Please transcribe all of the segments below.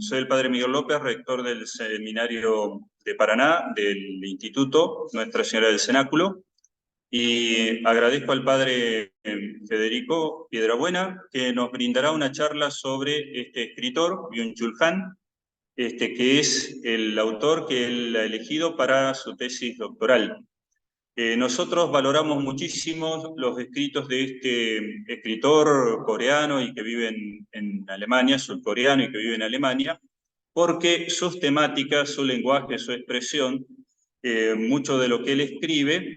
Soy el padre Miguel López, rector del Seminario de Paraná, del Instituto Nuestra Señora del Cenáculo, y agradezco al padre Federico Piedrabuena, que nos brindará una charla sobre este escritor, Byung-Chul Han, que es el autor que él ha elegido para su tesis doctoral. Nosotros valoramos muchísimo los escritos de este escritor coreano y que vive en Alemania, surcoreano y que vive en Alemania, porque sus temáticas, su lenguaje, su expresión, mucho de lo que él escribe,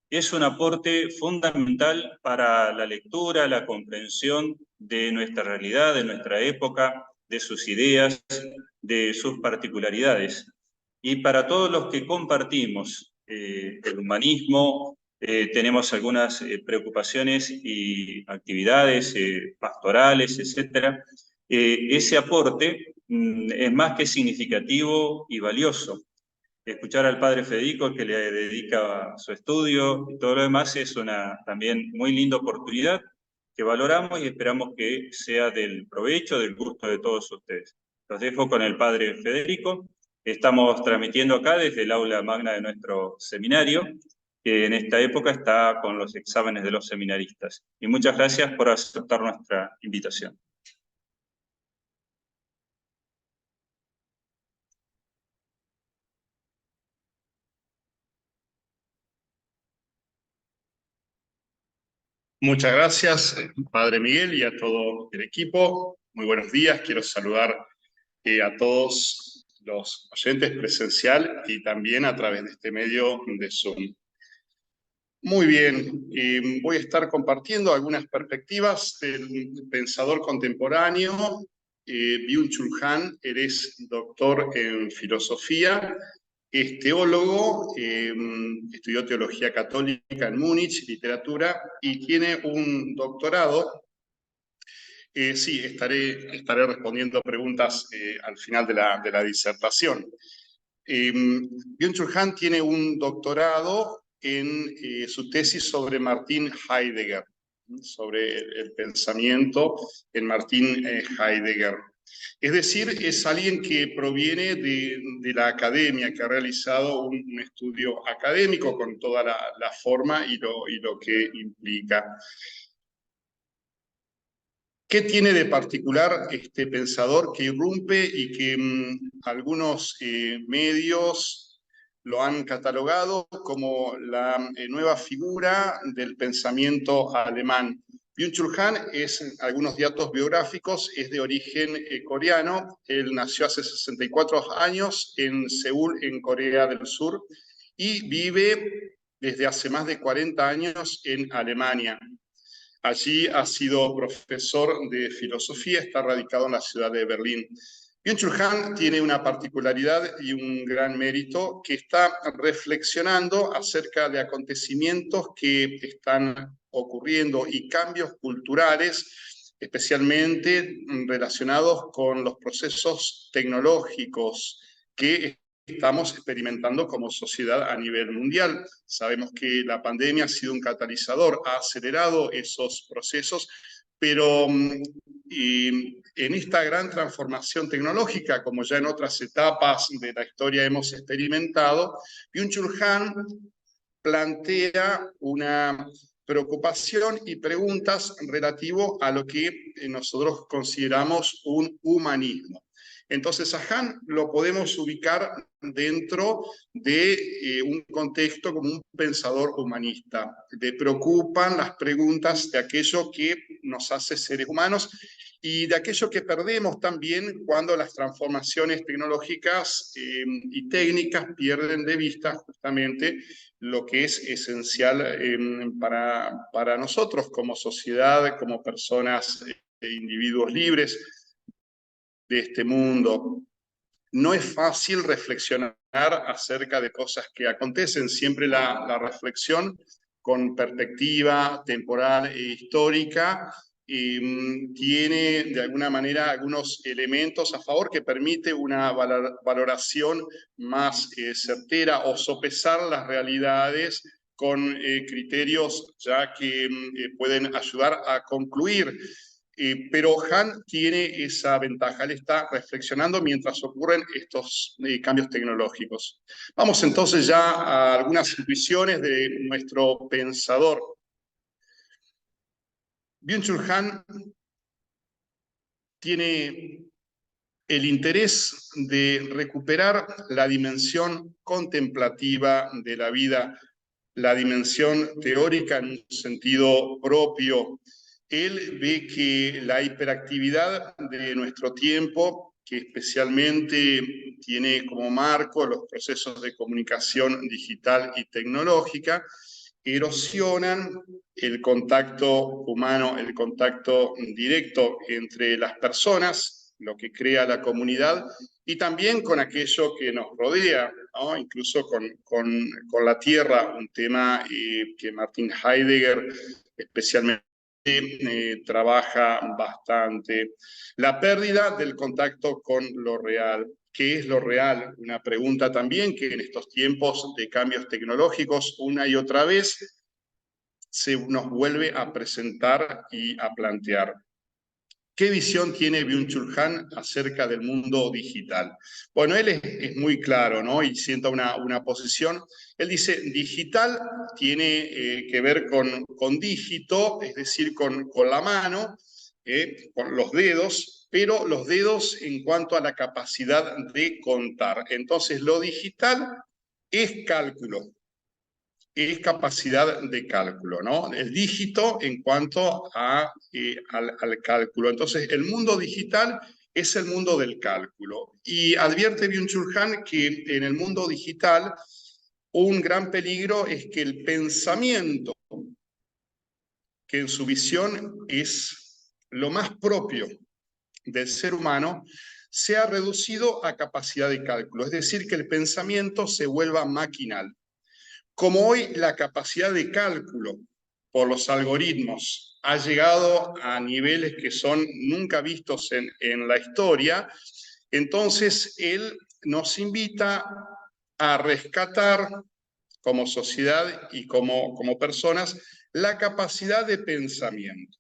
es un aporte fundamental para la lectura, la comprensión de nuestra realidad, de nuestra época, de sus ideas, de sus particularidades. Y para todos los que compartimos el humanismo, tenemos algunas preocupaciones y actividades pastorales, etc. Ese aporte es más que significativo y valioso. Escuchar al padre Federico, que le dedica su estudio y todo lo demás, es una también muy linda oportunidad que valoramos y esperamos que sea del provecho, del gusto de todos ustedes. Los dejo con el padre Federico. Estamos transmitiendo acá desde el aula magna de nuestro seminario, que en esta época está con los exámenes de los seminaristas. Y muchas gracias por aceptar nuestra invitación. Muchas gracias, padre Miguel, y a todo el equipo. Muy buenos días. Quiero saludar a todos los oyentes presencial y también a través de este medio de Zoom. Muy bien, voy a estar compartiendo algunas perspectivas del pensador contemporáneo, Byung-Chul Han. Él es doctor en filosofía, es teólogo, estudió teología católica en Múnich, literatura, y tiene un doctorado. Sí, estaré respondiendo preguntas al final de la disertación. Byung-Chul Han tiene un doctorado en su tesis sobre Martin Heidegger, sobre el pensamiento en Martin Heidegger. Es decir, es alguien que proviene de la academia, que ha realizado un estudio académico con toda la forma y lo que implica. ¿Qué tiene de particular este pensador que irrumpe y que algunos medios lo han catalogado como la nueva figura del pensamiento alemán? Byung-Chul Han es, algunos datos biográficos, es de origen coreano. Él nació hace 64 años en Seúl, en Corea del Sur, y vive desde hace más de 40 años en Alemania. Allí ha sido profesor de filosofía, está radicado en la ciudad de Berlín. Byung-Chul Han tiene una particularidad y un gran mérito, que está reflexionando acerca de acontecimientos que están ocurriendo y cambios culturales, especialmente relacionados con los procesos tecnológicos que estamos experimentando como sociedad a nivel mundial. Sabemos que la pandemia ha sido un catalizador, ha acelerado esos procesos, pero en esta gran transformación tecnológica, como ya en otras etapas de la historia hemos experimentado, Byung-Chul Han plantea una preocupación y preguntas relativo a lo que nosotros consideramos un humanismo. Entonces a Han lo podemos ubicar dentro de un contexto como un pensador humanista. Le preocupan las preguntas de aquello que nos hace seres humanos y de aquello que perdemos también cuando las transformaciones tecnológicas y técnicas pierden de vista justamente lo que es esencial para nosotros como sociedad, como personas, individuos libres de este mundo. No es fácil reflexionar acerca de cosas que acontecen. Siempre la reflexión con perspectiva temporal e histórica tiene de alguna manera algunos elementos a favor que permite una valoración más certera o sopesar las realidades con criterios ya que pueden ayudar a concluir pero Han tiene esa ventaja, él está reflexionando mientras ocurren estos cambios tecnológicos. Vamos entonces ya a algunas intuiciones de nuestro pensador. Byung-Chul Han tiene el interés de recuperar la dimensión contemplativa de la vida, la dimensión teórica en un sentido propio. Él ve que la hiperactividad de nuestro tiempo, que especialmente tiene como marco los procesos de comunicación digital y tecnológica, erosionan el contacto humano, el contacto directo entre las personas, lo que crea la comunidad, y también con aquello que nos rodea, ¿no? Incluso con la tierra, un tema que Martin Heidegger especialmente trabaja bastante. La pérdida del contacto con lo real. ¿Qué es lo real? Una pregunta también que en estos tiempos de cambios tecnológicos una y otra vez se nos vuelve a presentar y a plantear. ¿Qué visión tiene Byung-Chul Han acerca del mundo digital? Bueno, él es muy claro, ¿no? Y sienta una posición. Él dice, digital tiene que ver con dígito, es decir, con la mano, con los dedos, pero los dedos en cuanto a la capacidad de contar. Entonces, lo digital es cálculo, es capacidad de cálculo, ¿no? El dígito en cuanto al cálculo. Entonces, el mundo digital es el mundo del cálculo. Y advierte Byung-Chul Han que en el mundo digital un gran peligro es que el pensamiento, que en su visión es lo más propio del ser humano, sea reducido a capacidad de cálculo. Es decir, que el pensamiento se vuelva maquinal. Como hoy la capacidad de cálculo por los algoritmos ha llegado a niveles que son nunca vistos en la historia, entonces él nos invita a rescatar como sociedad y como personas la capacidad de pensamiento.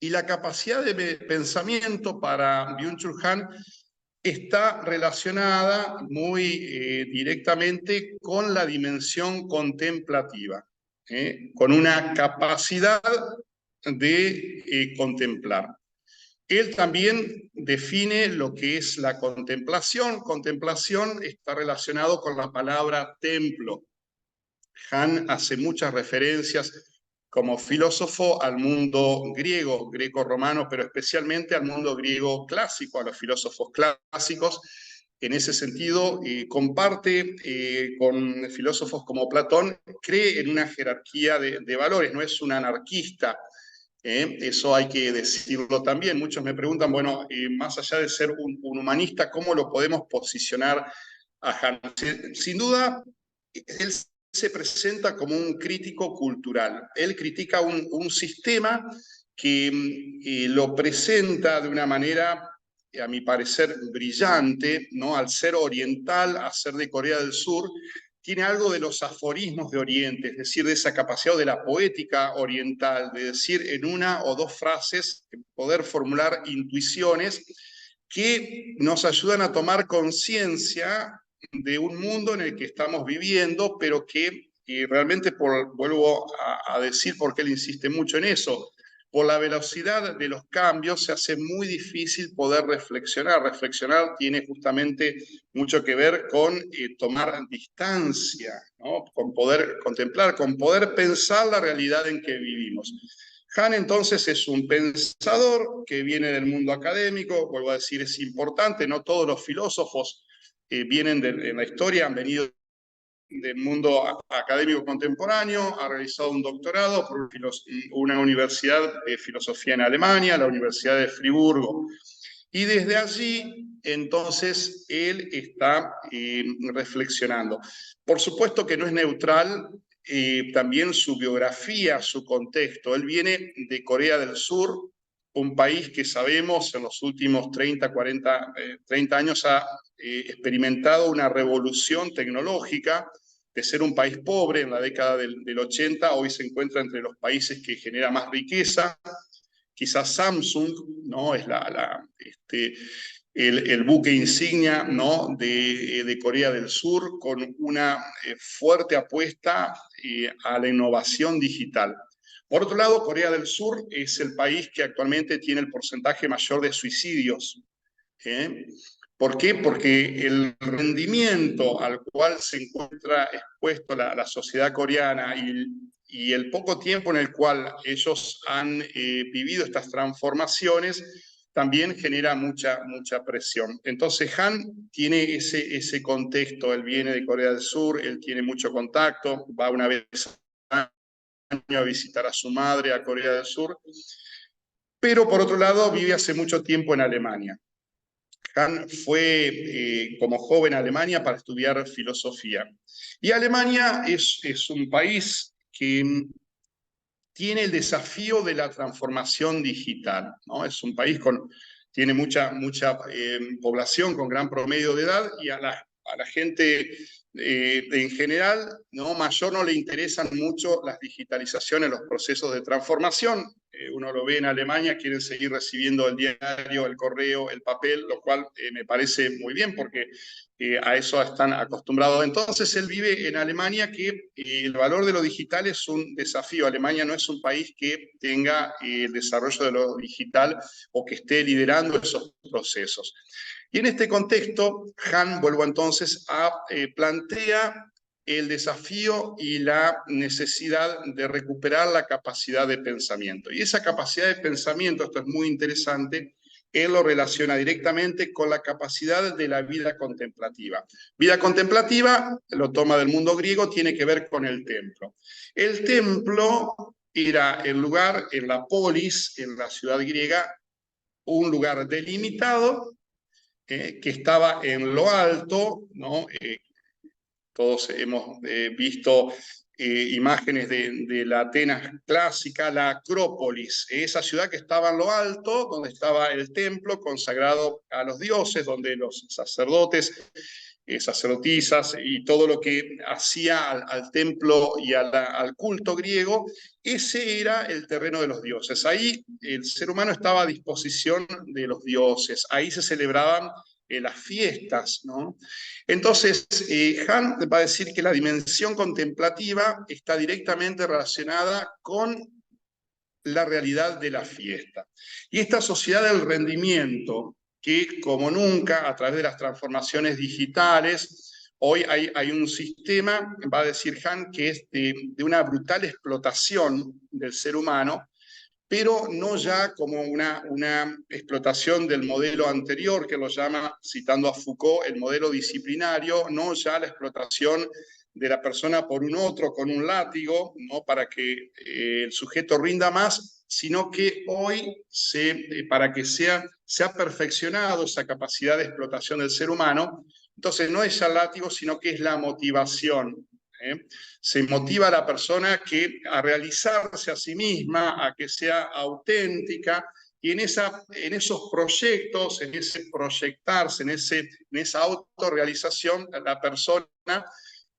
Y la capacidad de pensamiento para Byung-Chul Han está relacionada muy directamente con la dimensión contemplativa, con una capacidad de contemplar. Él también define lo que es la contemplación. Contemplación está relacionado con la palabra templo. Han hace muchas referencias como filósofo al mundo griego, greco-romano, pero especialmente al mundo griego clásico, a los filósofos clásicos. En ese sentido, comparte con filósofos como Platón, cree en una jerarquía de valores, no es un anarquista. Eso hay que decirlo también. Muchos me preguntan, bueno, más allá de ser un humanista, ¿cómo lo podemos posicionar a Han? Sin duda, él se presenta como un crítico cultural. Él critica un sistema que lo presenta de una manera, a mi parecer, brillante, ¿no? Al ser oriental, a ser de Corea del Sur, tiene algo de los aforismos de Oriente, es decir, de esa capacidad de la poética oriental, de decir en una o dos frases, poder formular intuiciones que nos ayudan a tomar conciencia de un mundo en el que estamos viviendo, pero que realmente, vuelvo a decir porque él insiste mucho en eso, por la velocidad de los cambios se hace muy difícil poder reflexionar. Reflexionar tiene justamente mucho que ver con tomar distancia, ¿no? Con poder contemplar, con poder pensar la realidad en que vivimos. Han entonces es un pensador que viene del mundo académico, vuelvo a decir, es importante, no todos los filósofos vienen en la historia, han venido del mundo académico contemporáneo, ha realizado un doctorado por una universidad de filosofía en Alemania, la Universidad de Friburgo. Y desde allí, entonces, él está reflexionando. Por supuesto que no es neutral también su biografía, su contexto. Él viene de Corea del Sur, un país que sabemos en los últimos 30 años ha experimentado una revolución tecnológica. De ser un país pobre en la década del 80, hoy se encuentra entre los países que genera más riqueza, quizás Samsung, ¿no? Es el buque insignia, ¿no? de Corea del Sur, con una fuerte apuesta a la innovación digital. Por otro lado, Corea del Sur es el país que actualmente tiene el porcentaje mayor de suicidios. ¿Por qué? Porque el rendimiento al cual se encuentra expuesto la sociedad coreana y el poco tiempo en el cual ellos han vivido estas transformaciones también genera mucha presión. Entonces Han tiene ese contexto, él viene de Corea del Sur, él tiene mucho contacto, va una vez al año a visitar a su madre a Corea del Sur, pero por otro lado vive hace mucho tiempo en Alemania. Han fue como joven a Alemania para estudiar filosofía. Y Alemania es un país que tiene el desafío de la transformación digital, ¿no? Es un país tiene mucha población con gran promedio de edad y a la gente en general, ¿no? Mayor no le interesan mucho las digitalizaciones, los procesos de transformación. Uno lo ve en Alemania, quieren seguir recibiendo el diario, el correo, el papel, lo cual me parece muy bien porque a eso están acostumbrados. Entonces él vive en Alemania, que el valor de lo digital es un desafío. Alemania no es un país que tenga el desarrollo de lo digital o que esté liderando esos procesos. Y en este contexto, Han, vuelvo entonces plantea el desafío y la necesidad de recuperar la capacidad de pensamiento. Y esa capacidad de pensamiento, esto es muy interesante, él lo relaciona directamente con la capacidad de la vida contemplativa. Vida contemplativa, lo toma del mundo griego, tiene que ver con el templo. El templo era el lugar en la polis, en la ciudad griega, un lugar delimitado que estaba en lo alto, ¿no? Todos hemos visto imágenes de la Atenas clásica, la Acrópolis, esa ciudad que estaba en lo alto, donde estaba el templo consagrado a los dioses, donde los sacerdotes, sacerdotisas y todo lo que hacía al templo y al culto griego, ese era el terreno de los dioses. Ahí el ser humano estaba a disposición de los dioses, ahí se celebraban las fiestas, ¿no? Entonces, Han va a decir que la dimensión contemplativa está directamente relacionada con la realidad de la fiesta. Y esta sociedad del rendimiento, que como nunca, a través de las transformaciones digitales, hoy hay un sistema, va a decir Han, que es de una brutal explotación del ser humano, pero no ya como una explotación del modelo anterior, que lo llama, citando a Foucault, el modelo disciplinario, no ya la explotación de la persona por un otro con un látigo, ¿no? Para que el sujeto rinda más, sino que hoy, para que se ha perfeccionado esa capacidad de explotación del ser humano, entonces no es el látigo, sino que es la motivación. Se motiva a la persona a realizarse a sí misma, a que sea auténtica, y en esos proyectos, en ese proyectarse, en esa autorrealización, la persona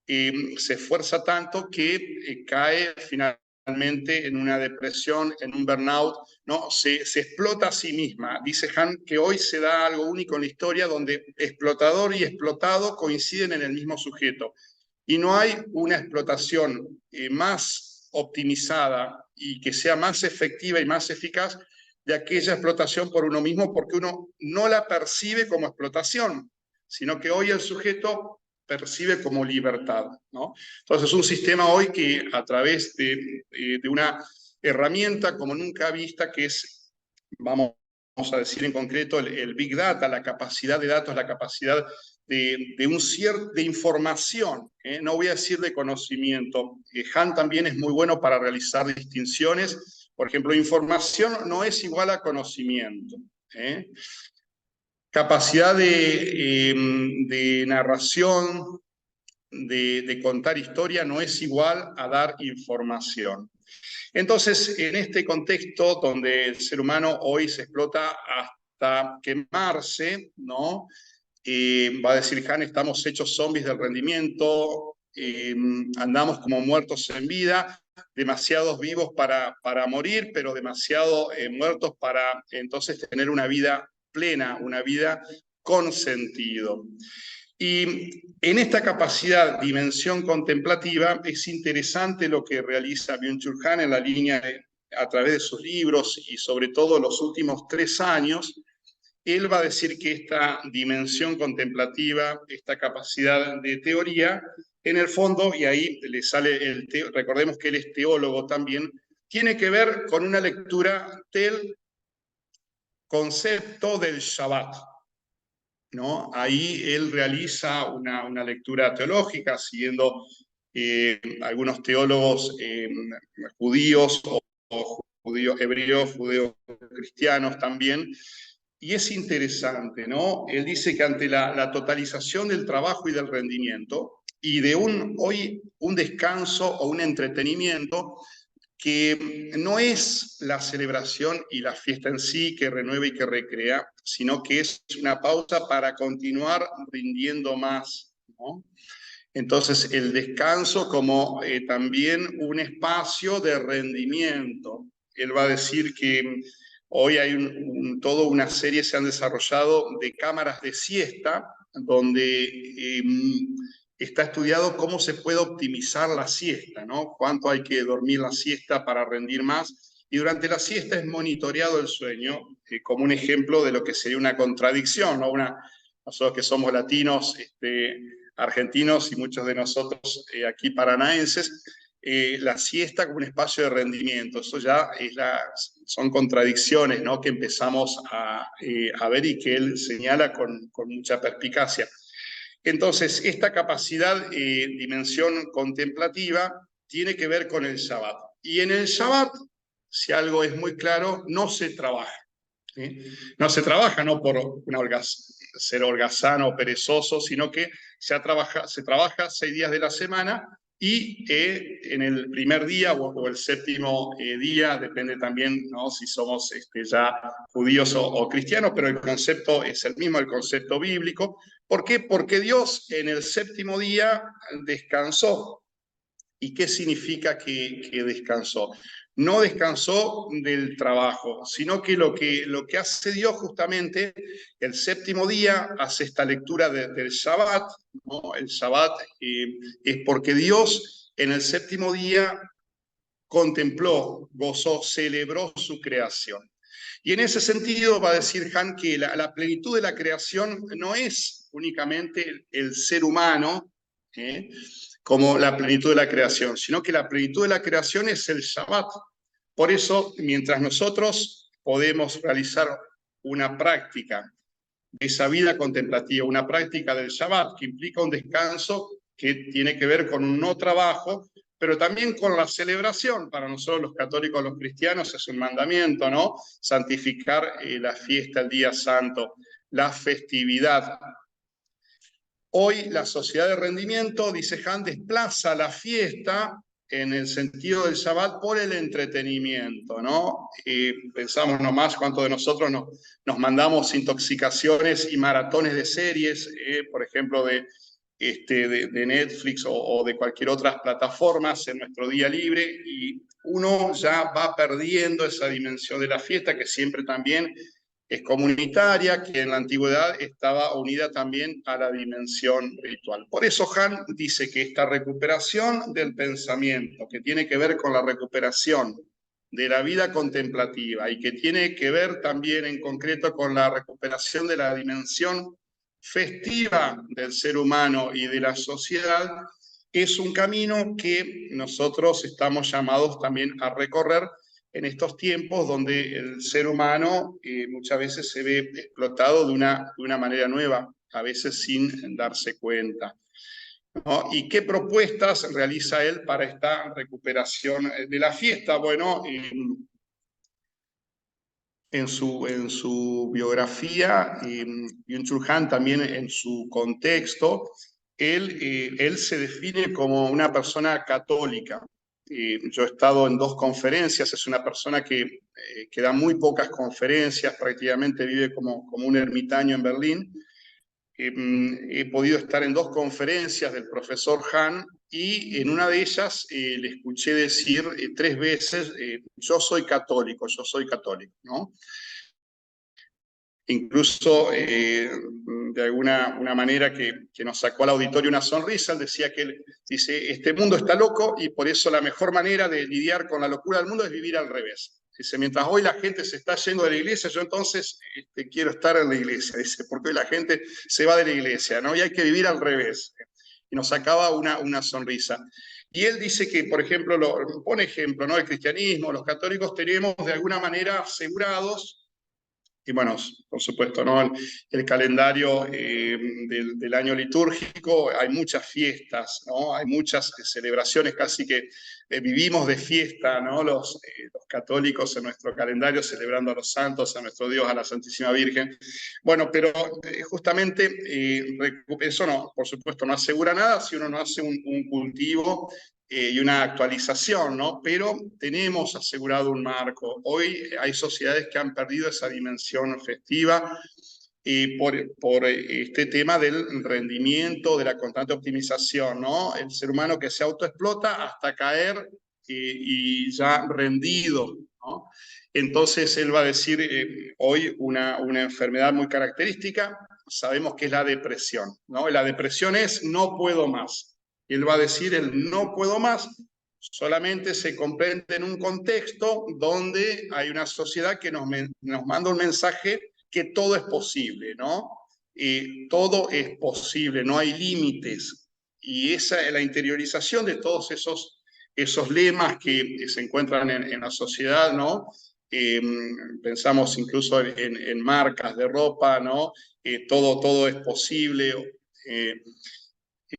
se esfuerza tanto que cae finalmente en una depresión, en un burnout, ¿no? Se explota a sí misma. Dice Han que hoy se da algo único en la historia donde explotador y explotado coinciden en el mismo sujeto. Y no hay una explotación más optimizada y que sea más efectiva y más eficaz de aquella explotación por uno mismo, porque uno no la percibe como explotación, sino que hoy el sujeto percibe como libertad, ¿no? Entonces, un sistema hoy que a través de una herramienta como nunca vista, que es, vamos a decir en concreto, el Big Data, la capacidad de datos, la capacidad de información, no voy a decir de conocimiento. Han también es muy bueno para realizar distinciones. Por ejemplo, información no es igual a conocimiento. Capacidad de narración, de contar historia, no es igual a dar información. Entonces, en este contexto donde el ser humano hoy se explota hasta quemarse, ¿no? Va a decir Han, estamos hechos zombies del rendimiento, andamos como muertos en vida, demasiados vivos para morir, pero demasiado muertos para entonces tener una vida plena, una vida con sentido. Y en esta capacidad, dimensión contemplativa, es interesante lo que realiza Byung-Chul Han en la línea a través de sus libros y sobre todo los últimos 3 años. Él va a decir que esta dimensión contemplativa, esta capacidad de teoría, en el fondo, y ahí le sale recordemos que él es teólogo también, tiene que ver con una lectura del concepto del Shabbat, ¿no? Ahí él realiza una lectura teológica siguiendo algunos teólogos judíos o judíos hebreos, judíos cristianos también. Y es interesante, ¿no? Él dice que ante la totalización del trabajo y del rendimiento y de hoy un descanso o un entretenimiento que no es la celebración y la fiesta en sí que renueva y que recrea, sino que es una pausa para continuar rindiendo más, ¿no? Entonces, el descanso como también un espacio de rendimiento. Él va a decir que hoy hay toda una serie, se han desarrollado de cámaras de siesta, donde está estudiado cómo se puede optimizar la siesta, ¿no? Cuánto hay que dormir la siesta para rendir más. Y durante la siesta es monitoreado el sueño como un ejemplo de lo que sería una contradicción, ¿no? Nosotros que somos latinos, argentinos y muchos de nosotros aquí paranaenses, la siesta como un espacio de rendimiento. Eso ya son contradicciones, ¿no? Que empezamos a ver y que él señala con mucha perspicacia. Entonces, esta capacidad, dimensión contemplativa, tiene que ver con el Shabbat. Y en el Shabbat, si algo es muy claro, no se trabaja. No se trabaja no por ser holgazano o perezoso, sino que se trabaja 6 días de la semana y en el primer día o el séptimo día, depende también, ¿no?, si somos ya judíos o cristianos, pero el concepto es el mismo, el concepto bíblico. ¿Por qué? Porque Dios en el séptimo día descansó. ¿Y qué significa que descansó? No descansó del trabajo, sino que lo que hace Dios justamente, el séptimo día, hace esta lectura del Shabbat, ¿no? El Shabbat es porque Dios en el séptimo día contempló, gozó, celebró su creación. Y en ese sentido va a decir Han que la plenitud de la creación no es únicamente el ser humano, como la plenitud de la creación, sino que la plenitud de la creación es el Shabbat. Por eso, mientras nosotros podemos realizar una práctica de esa vida contemplativa, una práctica del Shabbat, que implica un descanso que tiene que ver con un no trabajo, pero también con la celebración. Para nosotros los católicos, los cristianos, es un mandamiento, ¿no? Santificar la fiesta, el día santo, la festividad. Hoy la sociedad de rendimiento, dice Han, desplaza la fiesta en el sentido del Shabbat por el entretenimiento, ¿no? Pensamos nomás cuántos de nosotros nos mandamos intoxicaciones y maratones de series, por ejemplo, de Netflix o de cualquier otra plataforma en nuestro día libre, y uno ya va perdiendo esa dimensión de la fiesta que siempre también es comunitaria, que en la antigüedad estaba unida también a la dimensión ritual. Por eso Han dice que esta recuperación del pensamiento, que tiene que ver con la recuperación de la vida contemplativa y que tiene que ver también en concreto con la recuperación de la dimensión festiva del ser humano y de la sociedad, es un camino que nosotros estamos llamados también a recorrer en estos tiempos donde el ser humano muchas veces se ve explotado de una manera nueva, a veces sin darse cuenta, ¿no? ¿Y qué propuestas realiza él para esta recuperación de la fiesta? Bueno, en su biografía, Byung-Chul Han también en su contexto, él se define como una persona católica. Yo he estado en 2 conferencias, es una persona que da muy pocas conferencias, prácticamente vive como un ermitaño en Berlín. He podido estar en 2 conferencias del profesor Han y en una de ellas le escuché decir 3 veces, yo soy católico, ¿no? Incluso de una manera que nos sacó al auditorio una sonrisa. Él decía que él dice, este mundo está loco y por eso la mejor manera de lidiar con la locura del mundo es vivir al revés. Dice, mientras hoy la gente se está yendo de la iglesia, yo entonces quiero estar en la iglesia. Dice, porque hoy la gente se va de la iglesia, ¿no? Y hay que vivir al revés. Y nos sacaba una sonrisa. Y él dice que, por ejemplo, pone ejemplo, ¿no? El cristianismo, los católicos tenemos de alguna manera asegurados. Y bueno, por supuesto, ¿no? El calendario del año litúrgico, hay muchas fiestas, ¿no? Hay muchas celebraciones, casi que vivimos de fiesta, ¿no? Los católicos en nuestro calendario celebrando a los santos, a nuestro Dios, a la Santísima Virgen. Bueno, pero justamente eso no, por supuesto, no asegura nada si uno no hace un cultivo y una actualización, ¿no? Pero tenemos asegurado un marco. Hoy hay sociedades que han perdido esa dimensión festiva por este tema del rendimiento, de la constante optimización, ¿no? El ser humano que se autoexplota hasta caer y ya rendido, ¿no? Entonces él va a decir hoy una enfermedad muy característica, sabemos que es la depresión, ¿no? La depresión es no puedo más. Él va a decir el no puedo más, solamente se comprende en un contexto donde hay una sociedad que nos manda un mensaje que todo es posible, ¿no? Todo es posible, no hay límites. Y esa es la interiorización de todos esos lemas que se encuentran en la sociedad, ¿no? Pensamos incluso en marcas de ropa, ¿no? Todo es posible.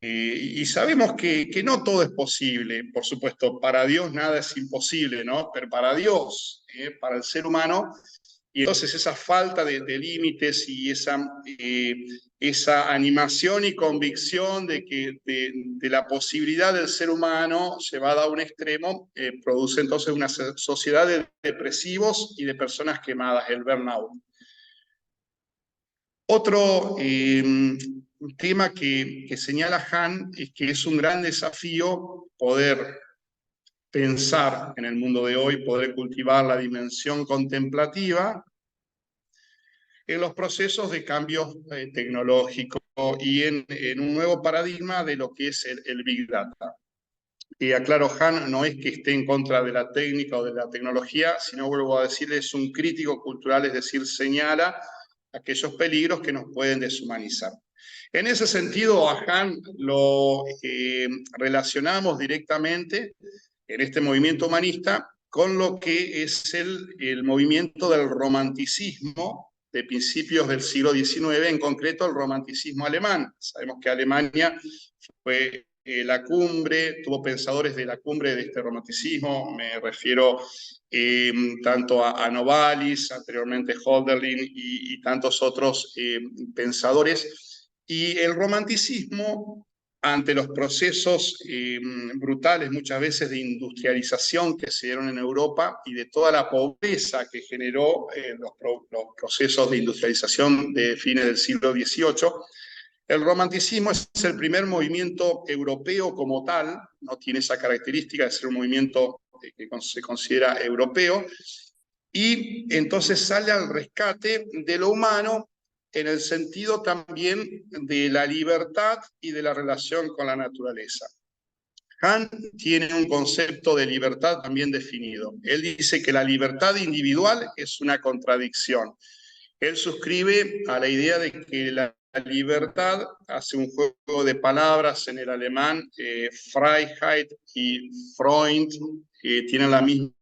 Y sabemos que no todo es posible, por supuesto, para Dios nada es imposible, ¿no? Pero para Dios, para el ser humano, y entonces esa falta de límites y esa animación y convicción de la posibilidad del ser humano llevada a un extremo, produce entonces una sociedad de depresivos y de personas quemadas, el burnout. Otro tema que señala Han es que es un gran desafío poder pensar en el mundo de hoy, poder cultivar la dimensión contemplativa en los procesos de cambio tecnológico y en un nuevo paradigma de lo que es el Big Data. Y aclaro, Han no es que esté en contra de la técnica o de la tecnología, sino, vuelvo a decir, es un crítico cultural, es decir, señala aquellos peligros que nos pueden deshumanizar. En ese sentido, a Han lo relacionamos directamente en este movimiento humanista con lo que es el movimiento del romanticismo de principios del siglo XIX, en concreto el romanticismo alemán. Sabemos que Alemania fue la cumbre, tuvo pensadores de la cumbre de este romanticismo, me refiero tanto a Novalis, anteriormente Hölderlin y tantos otros pensadores. Y el romanticismo, ante los procesos brutales muchas veces de industrialización que se dieron en Europa y de toda la pobreza que generó los procesos de industrialización de fines del siglo XVIII, el romanticismo es el primer movimiento europeo como tal, no tiene esa característica de ser un movimiento que se considera europeo, y entonces sale al rescate de lo humano en el sentido también de la libertad y de la relación con la naturaleza. Han tiene un concepto de libertad también definido. Él dice que la libertad individual es una contradicción. Él suscribe a la idea de que la libertad, hace un juego de palabras en el alemán, Freiheit y Freund, que tienen la misma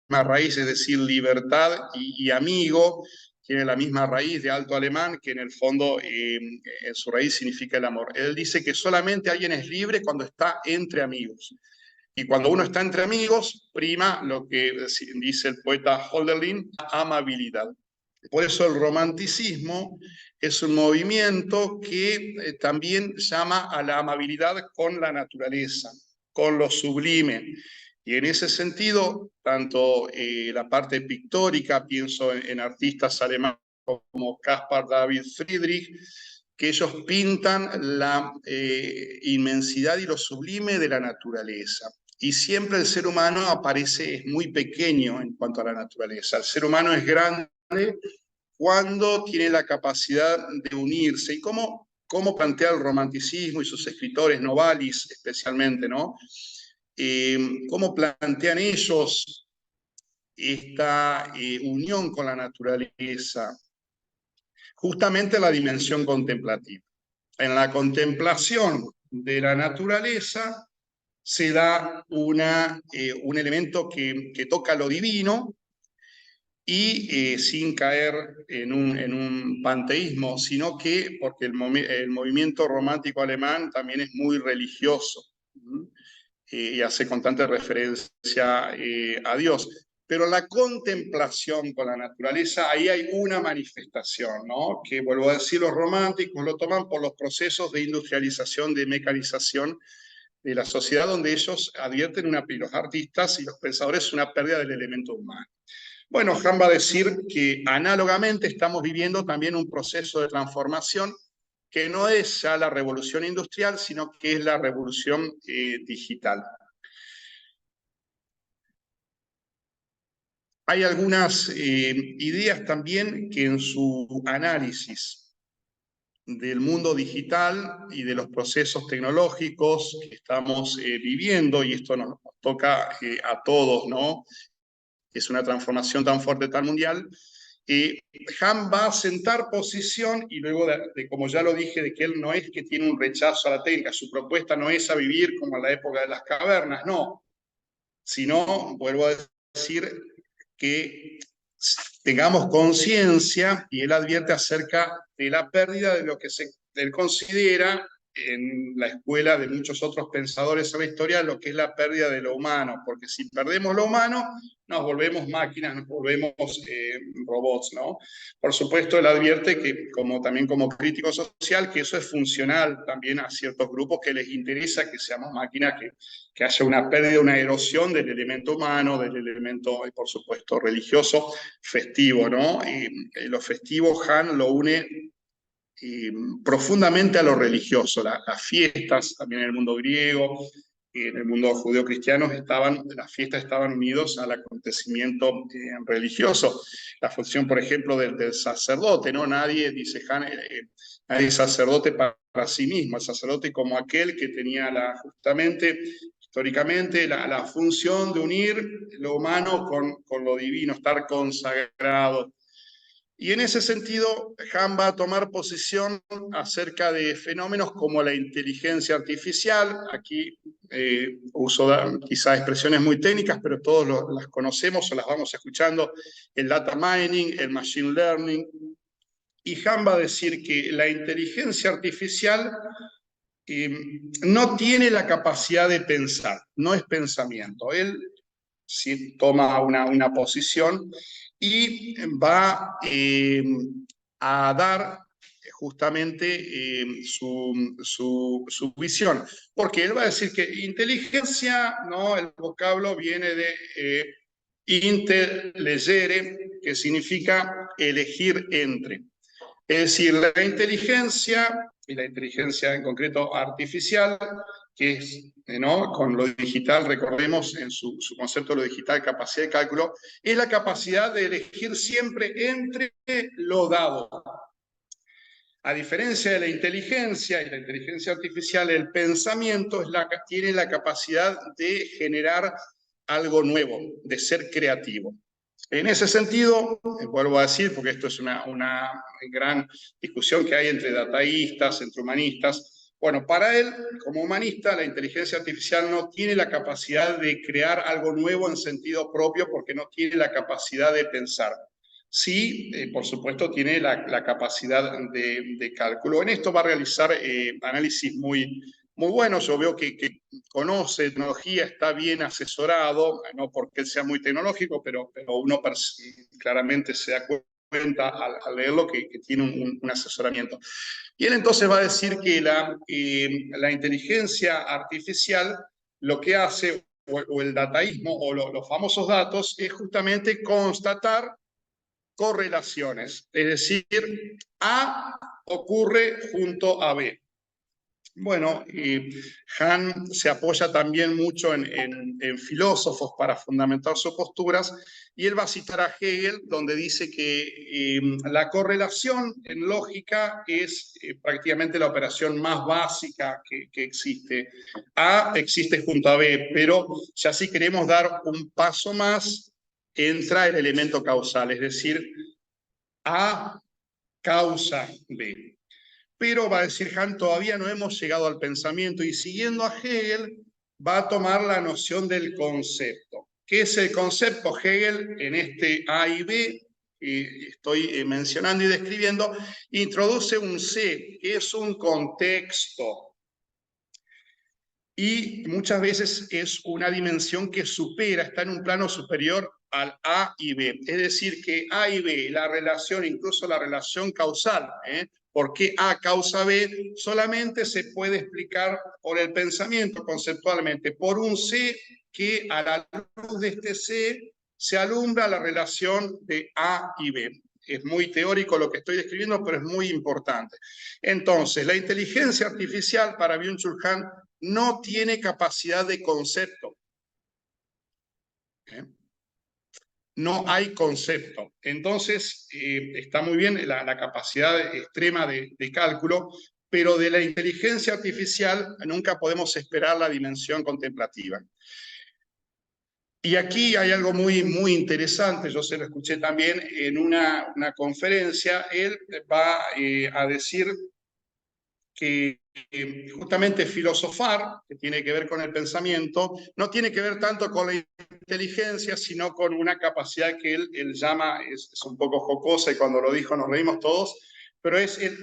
raíz, es decir, libertad y amigo, tiene la misma raíz de alto alemán, que en el fondo en su raíz significa el amor. Él dice que solamente alguien es libre cuando está entre amigos. Y cuando uno está entre amigos, prima lo que dice el poeta Hölderlin, amabilidad. Por eso el romanticismo es un movimiento que también llama a la amabilidad con la naturaleza, con lo sublime. Y en ese sentido, tanto la parte pictórica, pienso en artistas alemanes como Caspar David Friedrich, que ellos pintan la inmensidad y lo sublime de la naturaleza. Y siempre el ser humano es muy pequeño en cuanto a la naturaleza. El ser humano es grande cuando tiene la capacidad de unirse. ¿Y cómo plantea el romanticismo y sus escritores, Novalis especialmente, ¿no? ¿Cómo plantean ellos esta unión con la naturaleza? Justamente en la dimensión contemplativa. En la contemplación de la naturaleza se da un elemento que toca lo divino, y sin caer en un panteísmo, sino que, porque el movimiento romántico alemán también es muy religioso, y hace constante referencia a Dios. Pero la contemplación con la naturaleza, ahí hay una manifestación, ¿no? Que, vuelvo a decir, los románticos lo toman por los procesos de industrialización, de mecanización de la sociedad, donde ellos advierten los artistas y los pensadores, una pérdida del elemento humano. Bueno, Han va a decir que análogamente estamos viviendo también un proceso de transformación que no es ya la revolución industrial, sino que es la revolución digital. Hay algunas ideas también que en su análisis del mundo digital y de los procesos tecnológicos que estamos viviendo, y esto nos toca a todos, ¿no? Es una transformación tan fuerte, tan mundial. Han va a sentar posición, y luego como ya lo dije, de que él no es que tiene un rechazo a la técnica, su propuesta no es a vivir como en la época de las cavernas, no, sino, vuelvo a decir, que tengamos conciencia, y él advierte acerca de la pérdida de lo que él considera en la escuela de muchos otros pensadores de la historia, lo que es la pérdida de lo humano, porque si perdemos lo humano, nos volvemos máquinas, nos volvemos robots, ¿no? Por supuesto, él advierte que, también como crítico social, que eso es funcional también a ciertos grupos que les interesa que seamos máquinas, que haya una pérdida, una erosión del elemento humano, del elemento, por supuesto, religioso, festivo, ¿no? Y lo festivo, Han lo une profundamente a lo religioso. Las fiestas, también en el mundo griego, en el mundo judeo-cristiano, las fiestas estaban unidos al acontecimiento religioso. La función, por ejemplo, del sacerdote, ¿no? Nadie, dice Han, nadie es sacerdote para sí mismo, el sacerdote como aquel que tenía justamente, históricamente, la función de unir lo humano con lo divino, estar consagrado. Y en ese sentido, Han va a tomar posición acerca de fenómenos como la inteligencia artificial. Aquí uso quizás expresiones muy técnicas, pero todos las conocemos o las vamos escuchando: el data mining, el machine learning. Y Han va a decir que la inteligencia artificial no tiene la capacidad de pensar, no es pensamiento. Él sí toma una posición y va a dar justamente su visión. Porque él va a decir que inteligencia, ¿no? El vocablo viene de intellegere, que significa elegir entre. Es decir, la inteligencia, y la inteligencia en concreto artificial, que es, ¿no? Con lo digital, recordemos en su concepto de lo digital, capacidad de cálculo, es la capacidad de elegir siempre entre lo dado. A diferencia de la inteligencia y la inteligencia artificial, el pensamiento tiene la capacidad de generar algo nuevo, de ser creativo. En ese sentido, vuelvo a decir, porque esto es una gran discusión que hay entre dataístas, entre humanistas. Bueno, para él, como humanista, la inteligencia artificial no tiene la capacidad de crear algo nuevo en sentido propio, porque no tiene la capacidad de pensar. Sí, por supuesto, tiene la capacidad de cálculo. En esto va a realizar análisis muy buenos. Yo veo que conoce tecnología, está bien asesorado, no porque él sea muy tecnológico, pero uno claramente se da cuenta al leerlo que tiene un asesoramiento. Y él entonces va a decir que la inteligencia artificial lo que hace, o el dataísmo, o los famosos datos, es justamente constatar correlaciones, es decir, A ocurre junto a B. Bueno, y Hahn se apoya también mucho en filósofos para fundamentar sus posturas, y él va a citar a Hegel, donde dice que la correlación en lógica es prácticamente la operación más básica que existe. A existe junto a B, pero ya si queremos dar un paso más, entra el elemento causal, es decir, A causa B. Pero va a decir Hahn, todavía no hemos llegado al pensamiento, y siguiendo a Hegel va a tomar la noción del concepto. ¿Qué es el concepto? Hegel en este A y B, estoy mencionando y describiendo, introduce un C, que es un contexto. Y muchas veces es una dimensión que supera, está en un plano superior al A y B. Es decir, que A y B, la relación, incluso la relación causal, ¿por qué A causa B? Solamente se puede explicar por el pensamiento conceptualmente, por un C que a la luz de este C se alumbra la relación de A y B. Es muy teórico lo que estoy describiendo, pero es muy importante. Entonces, la inteligencia artificial para Byung-Chul Han no tiene capacidad de concepto. No hay concepto. Entonces, está muy bien la capacidad extrema de cálculo, pero de la inteligencia artificial nunca podemos esperar la dimensión contemplativa. Y aquí hay algo muy, muy interesante, yo se lo escuché también en una conferencia. Él va a decir que justamente filosofar, que tiene que ver con el pensamiento, no tiene que ver tanto con la inteligencia, sino con una capacidad que él llama, es un poco jocosa, y cuando lo dijo nos reímos todos, pero es el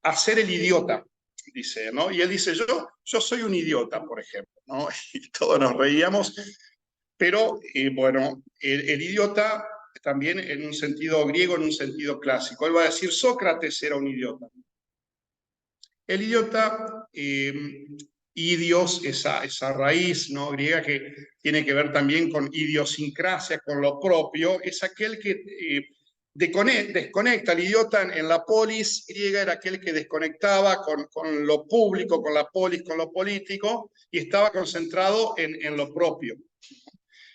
hacer el idiota, dice, ¿no? Y él dice, yo soy un idiota, por ejemplo, ¿no? Y todos nos reíamos, pero bueno, el idiota también en un sentido griego, en un sentido clásico. Él va a decir, Sócrates era un idiota. El idiota, idios, esa raíz, ¿no?, griega, que tiene que ver también con idiosincrasia, con lo propio, es aquel que desconecta. El idiota en la polis griega era aquel que desconectaba con lo público, con la polis, con lo político, y estaba concentrado en lo propio.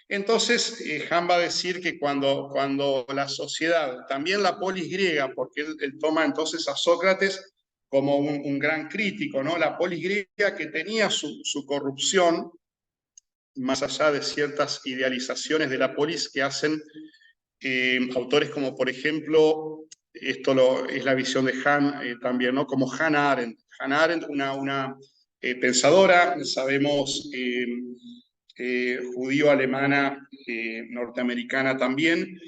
Entonces, Hahn va a decir que cuando la sociedad, también la polis griega, porque él toma entonces a Sócrates como un gran crítico, ¿no? La polis griega, que tenía su corrupción, más allá de ciertas idealizaciones de la polis que hacen autores como, por ejemplo, esto es la visión de Hahn también, ¿no?, como Hannah Arendt. Hannah Arendt, una pensadora, sabemos, judío-alemana, norteamericana también,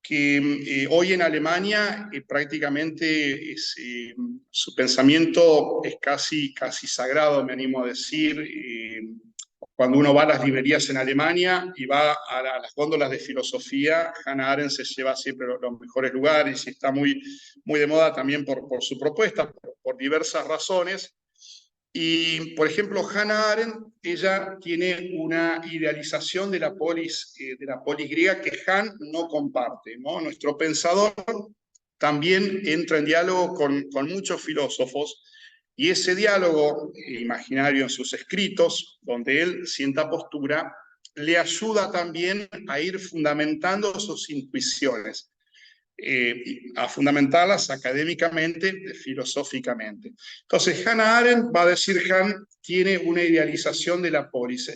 que hoy en Alemania prácticamente su pensamiento es casi sagrado, me animo a decir. Cuando uno va a las librerías en Alemania y va a las góndolas de filosofía, Hannah Arendt se lleva siempre los mejores lugares, y está muy, muy de moda también por su propuesta, por diversas razones. Y, por ejemplo, Hannah Arendt, ella tiene una idealización de la polis griega que Hahn no comparte, ¿no? Nuestro pensador también entra en diálogo con muchos filósofos, y ese diálogo imaginario en sus escritos, donde él sienta postura, le ayuda también a ir fundamentando sus intuiciones. A fundamentarlas académicamente, filosóficamente. Entonces, Hannah Arendt, va a decir Hahn, tiene una idealización de la polis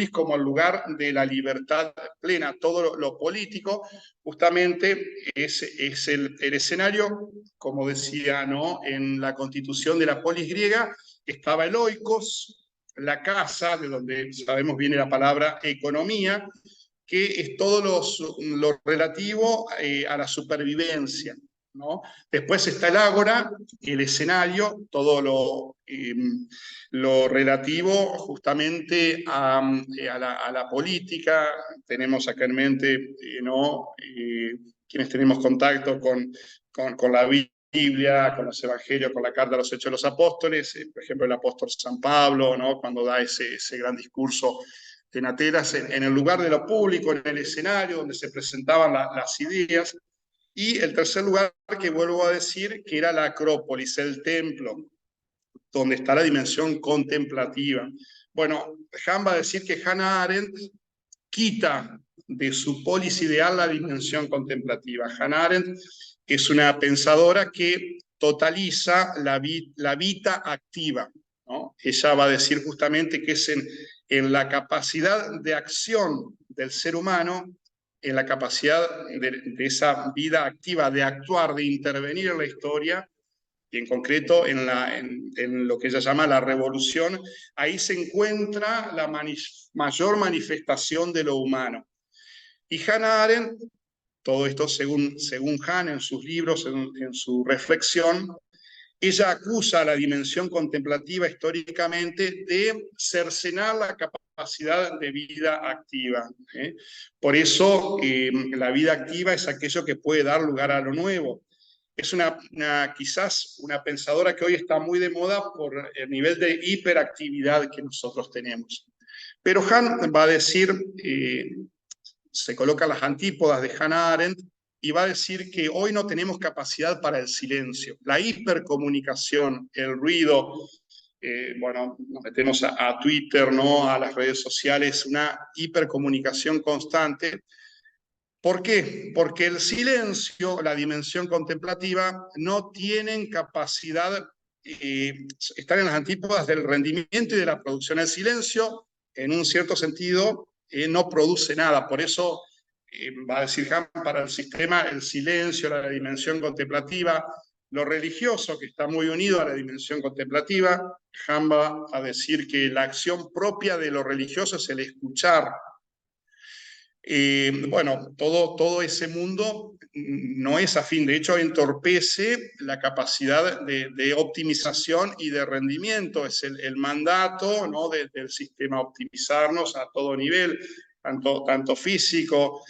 como el lugar de la libertad plena. Todo lo político justamente es el escenario, como decía, ¿no?, en la constitución de la polis griega, estaba el oikos, la casa, de donde sabemos viene la palabra economía, que es todo lo relativo a la supervivencia, ¿no? Después está el ágora, el escenario, todo lo relativo justamente a la política. Tenemos acá en mente, ¿no?, quienes tenemos contacto con la Biblia, con los evangelios, con la carta de los Hechos de los Apóstoles, por ejemplo, el apóstol San Pablo, ¿no?, cuando da ese gran discurso en Atenas, en el lugar de lo público, en el escenario donde se presentaban las ideas. Y el tercer lugar que vuelvo a decir, que era la Acrópolis, el templo, donde está la dimensión contemplativa. Bueno, Han va a decir que Hannah Arendt quita de su polis ideal la dimensión contemplativa. Hannah Arendt es una pensadora que totaliza la vita activa, ¿no? Ella va a decir justamente que es en la capacidad de acción del ser humano, en la capacidad de esa vida activa, de actuar, de intervenir en la historia, y en concreto en lo que ella llama la revolución, ahí se encuentra la mayor manifestación de lo humano. Y Hannah Arendt, todo esto según Han en sus libros, en su reflexión, ella acusa a la dimensión contemplativa históricamente de cercenar la capacidad de vida activa. Por eso la vida activa es aquello que puede dar lugar a lo nuevo. Es quizás una pensadora que hoy está muy de moda por el nivel de hiperactividad que nosotros tenemos. Pero Han va a decir, se colocan las antípodas de Hannah Arendt, y va a decir que hoy no tenemos capacidad para el silencio. La hipercomunicación, el ruido, bueno, nos metemos a Twitter, ¿no? A las redes sociales, una hipercomunicación constante. ¿Por qué? Porque el silencio, la dimensión contemplativa, no tienen capacidad, están en las antípodas del rendimiento y de la producción. El silencio, en un cierto sentido, no produce nada. Por eso, va a decir Han, para el sistema, el silencio, la dimensión contemplativa, lo religioso, que está muy unido a la dimensión contemplativa. Han va a decir que la acción propia de lo religioso es el escuchar. Bueno, todo ese mundo no es afín, de hecho entorpece la capacidad de optimización y de rendimiento. Es el mandato, ¿no? del sistema, optimizarnos a todo nivel, tanto físico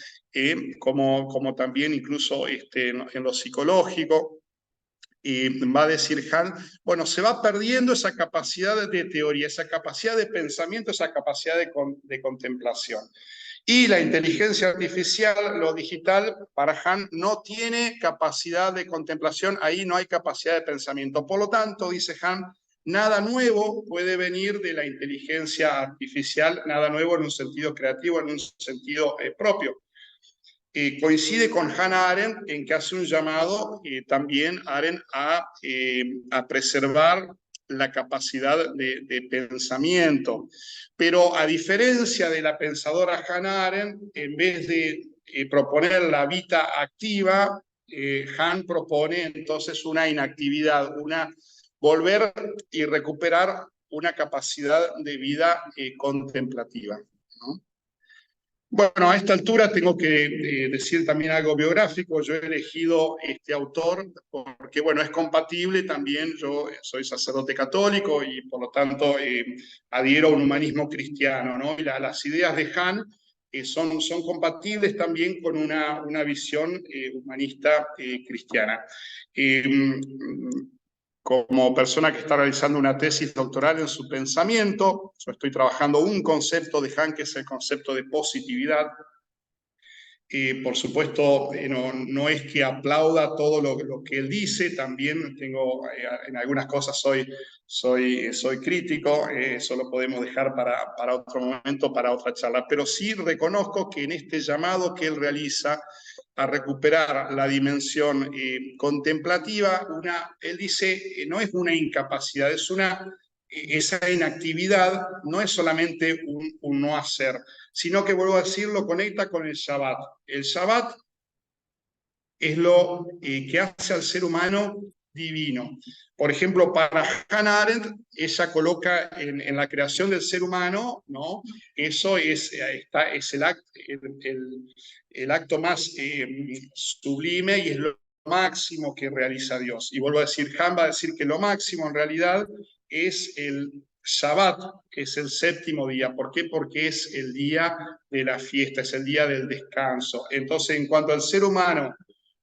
como también incluso en lo psicológico. Va a decir Han, bueno, se va perdiendo esa capacidad de teoría, esa capacidad de pensamiento, esa capacidad de contemplación. Y la inteligencia artificial, lo digital, para Han no tiene capacidad de contemplación, ahí no hay capacidad de pensamiento. Por lo tanto, dice Han, nada nuevo puede venir de la inteligencia artificial, nada nuevo en un sentido creativo, en un sentido propio. Coincide con Hannah Arendt en que hace un llamado también Arendt a preservar la capacidad de pensamiento. Pero a diferencia de la pensadora Hannah Arendt, en vez de proponer la vida activa, Han propone entonces una inactividad, volver y recuperar una capacidad de vida contemplativa, ¿no? Bueno, a esta altura tengo que decir también algo biográfico. Yo he elegido este autor porque, bueno, es compatible también. Yo soy sacerdote católico y, por lo tanto, adhiero a un humanismo cristiano, ¿no? Y las ideas de Han son compatibles también con una visión humanista cristiana. Como persona que está realizando una tesis doctoral en su pensamiento, yo estoy trabajando un concepto de Han, que es el concepto de positividad. Por supuesto, no es que aplauda todo lo que él dice, también tengo, en algunas cosas soy crítico, eso lo podemos dejar para otro momento, para otra charla, pero sí reconozco que en este llamado que él realiza a recuperar la dimensión contemplativa, él dice, no es una incapacidad, esa inactividad no es solamente un no hacer, sino que, vuelvo a decir, lo conecta con el Shabbat. El Shabbat es lo que hace al ser humano divino. Por ejemplo, para Hannah Arendt, ella coloca en la creación del ser humano, ¿no? Eso es el acto más sublime y es lo máximo que realiza Dios. Y vuelvo a decir, Han va a decir que lo máximo en realidad es el Shabbat, que es el séptimo día. ¿Por qué? Porque es el día de la fiesta, es el día del descanso. Entonces, en cuanto al ser humano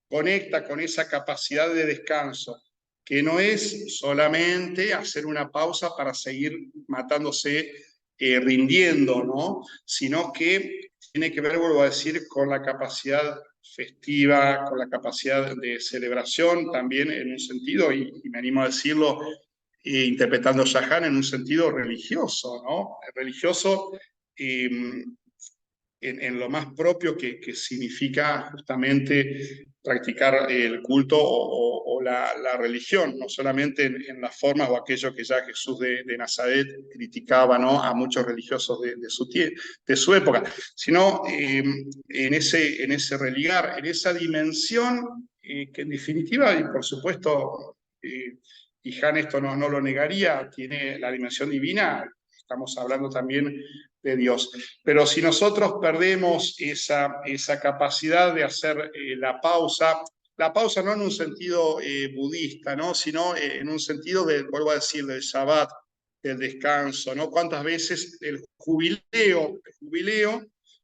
conecta con esa capacidad de descanso, que no es solamente hacer una pausa para seguir matándose, rindiendo, ¿no? Sino que tiene que ver, vuelvo a decir, con la capacidad festiva, con la capacidad de celebración, también en un sentido, y me animo a decirlo, interpretando Shahán en un sentido religioso, ¿no? Religioso en lo más propio que significa justamente practicar el culto o la religión, no solamente en las formas o aquello que ya Jesús de Nazaret criticaba, ¿no?, a muchos religiosos de su época, sino en ese religar, en esa dimensión que en definitiva, y por supuesto, y Han esto no lo negaría, tiene la dimensión divina. Estamos hablando también de Dios. Pero si nosotros perdemos esa capacidad de hacer la pausa no en un sentido budista, ¿no?, sino en un sentido, vuelvo a decir, del Shabbat, del descanso, ¿no? ¿Cuántas veces el jubileo,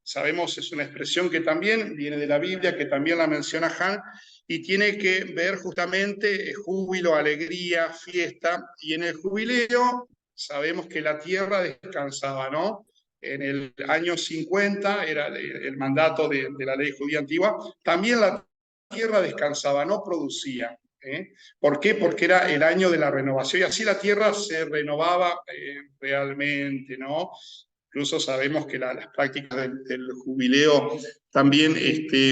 sabemos, es una expresión que también viene de la Biblia, que también la menciona Han, y tiene que ver justamente júbilo, alegría, fiesta, y en el jubileo sabemos que la tierra descansaba, ¿no? En el año 50 era el mandato de la ley judía antigua, también la tierra descansaba, no producía. ¿Por qué? Porque era el año de la renovación y así la tierra se renovaba realmente, ¿no? Incluso sabemos que las prácticas del jubileo también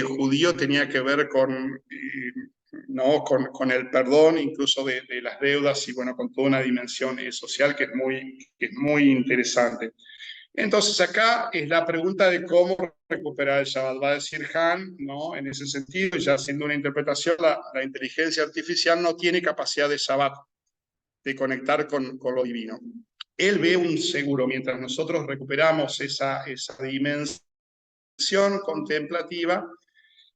judío tenía que ver ¿no?, con el perdón incluso de las deudas y bueno, con toda una dimensión social que es muy interesante. Entonces acá es la pregunta de cómo recuperar el Shabbat. Va a decir Han, ¿no?, en ese sentido, ya haciendo una interpretación, la inteligencia artificial no tiene capacidad de Shabbat, de conectar con lo divino. Él ve un seguro, mientras nosotros recuperamos esa dimensión contemplativa,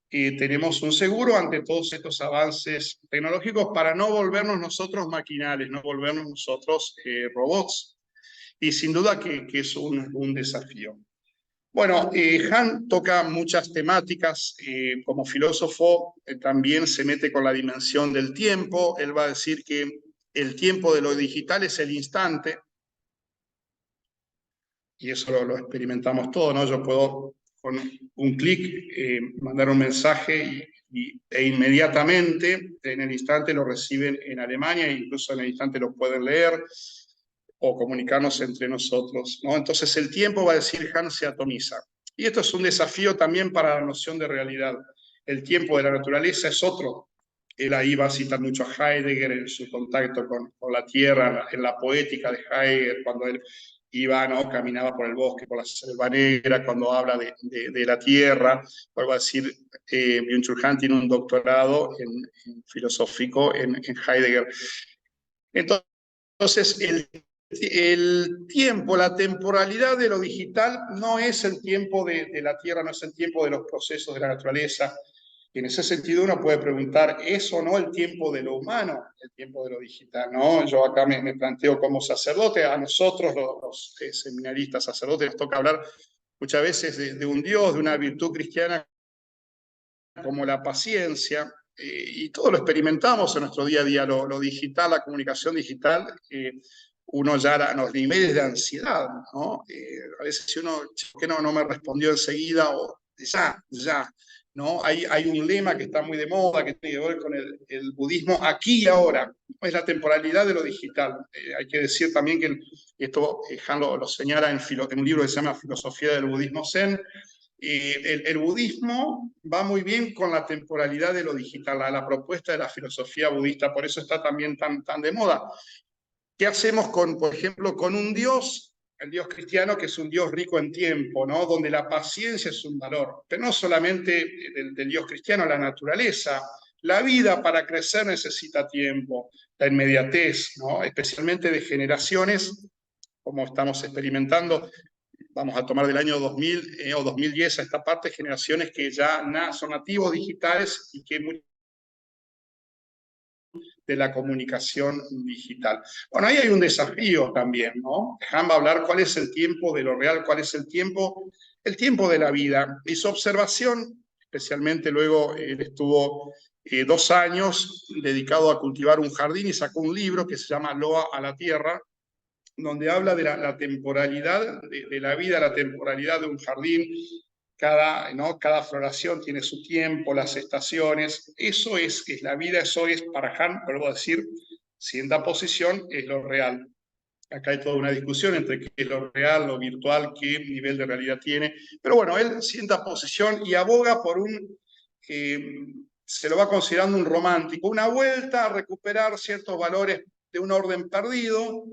tenemos un seguro ante todos estos avances tecnológicos para no volvernos nosotros maquinales, no volvernos nosotros robots. Y sin duda que es un desafío. Bueno, Han toca muchas temáticas, como filósofo también se mete con la dimensión del tiempo. Él va a decir que el tiempo de lo digital es el instante, y eso lo experimentamos todo, ¿no? Yo puedo con un clic mandar un mensaje e inmediatamente, en el instante lo reciben en Alemania, e incluso en el instante lo pueden leer o comunicarnos entre nosotros, ¿no? Entonces el tiempo, va a decir Han, se atomiza. Y esto es un desafío también para la noción de realidad. El tiempo de la naturaleza es otro. Él ahí va a citar mucho a Heidegger en su contacto con la tierra, en la poética de Heidegger, cuando él iba, ¿no?, caminaba por el bosque, por la selva negra, cuando habla de la tierra. Vuelvo a decir, Byung-Chul Han tiene un doctorado en filosófico en Heidegger. Entonces, el tiempo, la temporalidad de lo digital no es el tiempo de la Tierra, no es el tiempo de los procesos de la naturaleza. Y en ese sentido uno puede preguntar, ¿es o no el tiempo de lo humano, el tiempo de lo digital? ¿No? Yo acá me planteo como sacerdote, a nosotros los seminaristas sacerdotes nos toca hablar muchas veces de un Dios, de una virtud cristiana como la paciencia, y todo lo experimentamos en nuestro día a día, lo digital, la comunicación digital, uno ya a los niveles de ansiedad, ¿no? A veces si uno, ¿por qué no me respondió enseguida? O ya, ¿no? Hay un lema que está muy de moda, que tiene que ver con el budismo aquí y ahora, es la temporalidad de lo digital. Hay que decir también que esto Han lo señala en un libro que se llama Filosofía del Budismo Zen. El budismo va muy bien con la temporalidad de lo digital, la propuesta de la filosofía budista, por eso está también tan de moda. ¿Qué hacemos por ejemplo, con un Dios, el Dios cristiano, que es un Dios rico en tiempo, ¿no?, donde la paciencia es un valor? Pero no solamente del Dios cristiano, la naturaleza, la vida para crecer necesita tiempo, la inmediatez, ¿no?, especialmente de generaciones, como estamos experimentando. Vamos a tomar del año 2000 o 2010 a esta parte, generaciones que ya son nativos digitales y que de la comunicación digital. Bueno, ahí hay un desafío también, ¿no? Han va a hablar cuál es el tiempo de lo real, cuál es el tiempo de la vida. Y su observación, especialmente luego él estuvo 2 años dedicado a cultivar un jardín y sacó un libro que se llama Loa a la Tierra, donde habla de la temporalidad de la vida, la temporalidad de un jardín, cada floración tiene su tiempo, las estaciones. Eso es la vida, eso es para Han, vuelvo a decir, cierta posición es lo real. Acá hay toda una discusión entre qué es lo real, lo virtual, qué nivel de realidad tiene. Pero bueno, él sienta posición y aboga por se lo va considerando un romántico, una vuelta a recuperar ciertos valores de un orden perdido.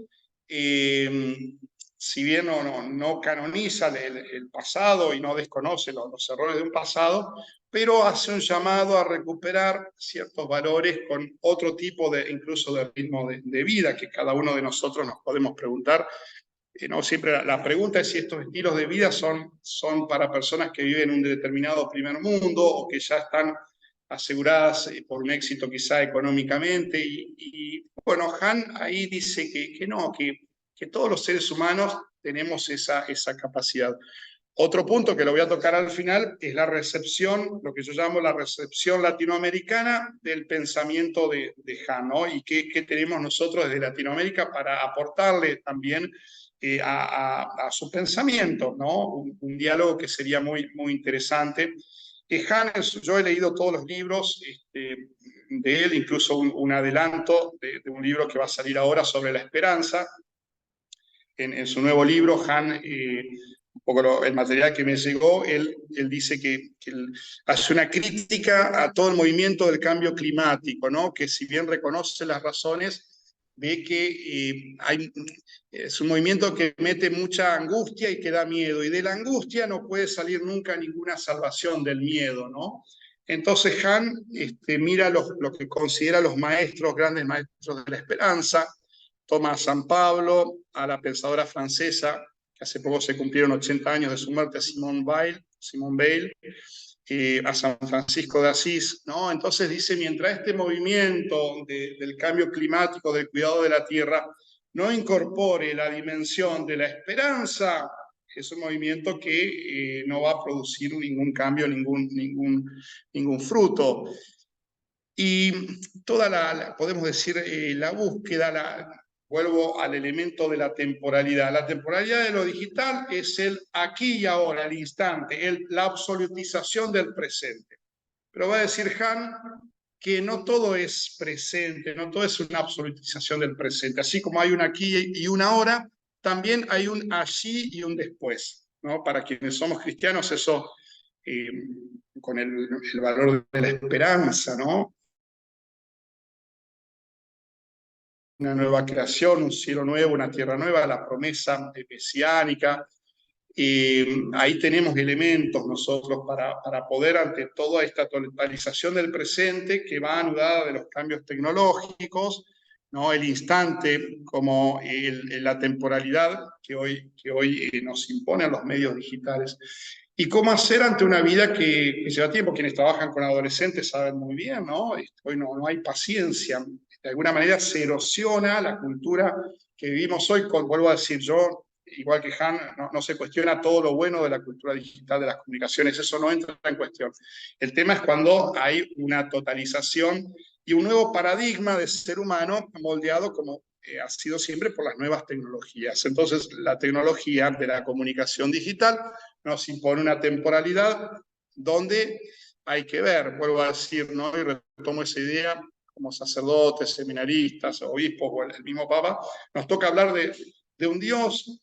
Si bien no canoniza el pasado y no desconoce los errores de un pasado, pero hace un llamado a recuperar ciertos valores con otro tipo incluso de ritmo de vida que cada uno de nosotros nos podemos preguntar. No siempre la pregunta es si estos estilos de vida son para personas que viven en un determinado primer mundo o que ya están aseguradas por un éxito quizá económicamente. Y bueno, Han ahí dice que no, que todos los seres humanos tenemos esa capacidad. Otro punto que lo voy a tocar al final es la recepción, lo que yo llamo la recepción latinoamericana del pensamiento de Han, ¿no? Y qué tenemos nosotros desde Latinoamérica para aportarle también a su pensamiento, ¿no? Un diálogo que sería muy, muy interesante. Han, yo he leído todos los libros de él, incluso un adelanto de un libro que va a salir ahora sobre la esperanza. En su nuevo libro, Han, un poco el material que me llegó, él dice que él hace una crítica a todo el movimiento del cambio climático, ¿no? Que si bien reconoce las razones, ve que es un movimiento que mete mucha angustia y que da miedo, y de la angustia no puede salir nunca ninguna salvación del miedo, ¿no? Entonces Han mira lo que considera los maestros, grandes maestros de la esperanza, toma a San Pablo, a la pensadora francesa, que hace poco se cumplieron 80 años de su muerte, Simone Weil, a San Francisco de Asís, ¿no? Entonces dice, mientras este movimiento del cambio climático, del cuidado de la tierra, no incorpore la dimensión de la esperanza, es un movimiento que no va a producir ningún cambio, ningún fruto. Y toda podemos decir, la búsqueda, vuelvo al elemento de la temporalidad. La temporalidad de lo digital es el aquí y ahora, el instante, la absolutización del presente. Pero va a decir Han que no todo es presente, no todo es una absolutización del presente. Así como hay un aquí y un ahora, también hay un allí y un después, ¿no? Para quienes somos cristianos, eso con el valor de la esperanza, ¿no? Una nueva creación, un cielo nuevo, una tierra nueva, la promesa mesiánica. Ahí tenemos elementos nosotros para poder, ante toda esta totalización del presente que va anudada de los cambios tecnológicos, ¿no? El instante como la temporalidad que hoy nos imponen los medios digitales. ¿Y cómo hacer ante una vida que lleva tiempo? Quienes trabajan con adolescentes saben muy bien, ¿no? Hoy no hay paciencia. De alguna manera se erosiona la cultura que vivimos hoy. Vuelvo a decir, yo, igual que Han, no se cuestiona todo lo bueno de la cultura digital, de las comunicaciones, eso no entra en cuestión. El tema es cuando hay una totalización y un nuevo paradigma de ser humano moldeado como ha sido siempre por las nuevas tecnologías. Entonces, la tecnología de la comunicación digital nos impone una temporalidad donde hay que ver, vuelvo a decir, ¿no? Y retomo esa idea, como sacerdotes, seminaristas, obispos o el mismo Papa, nos toca hablar de un Dios,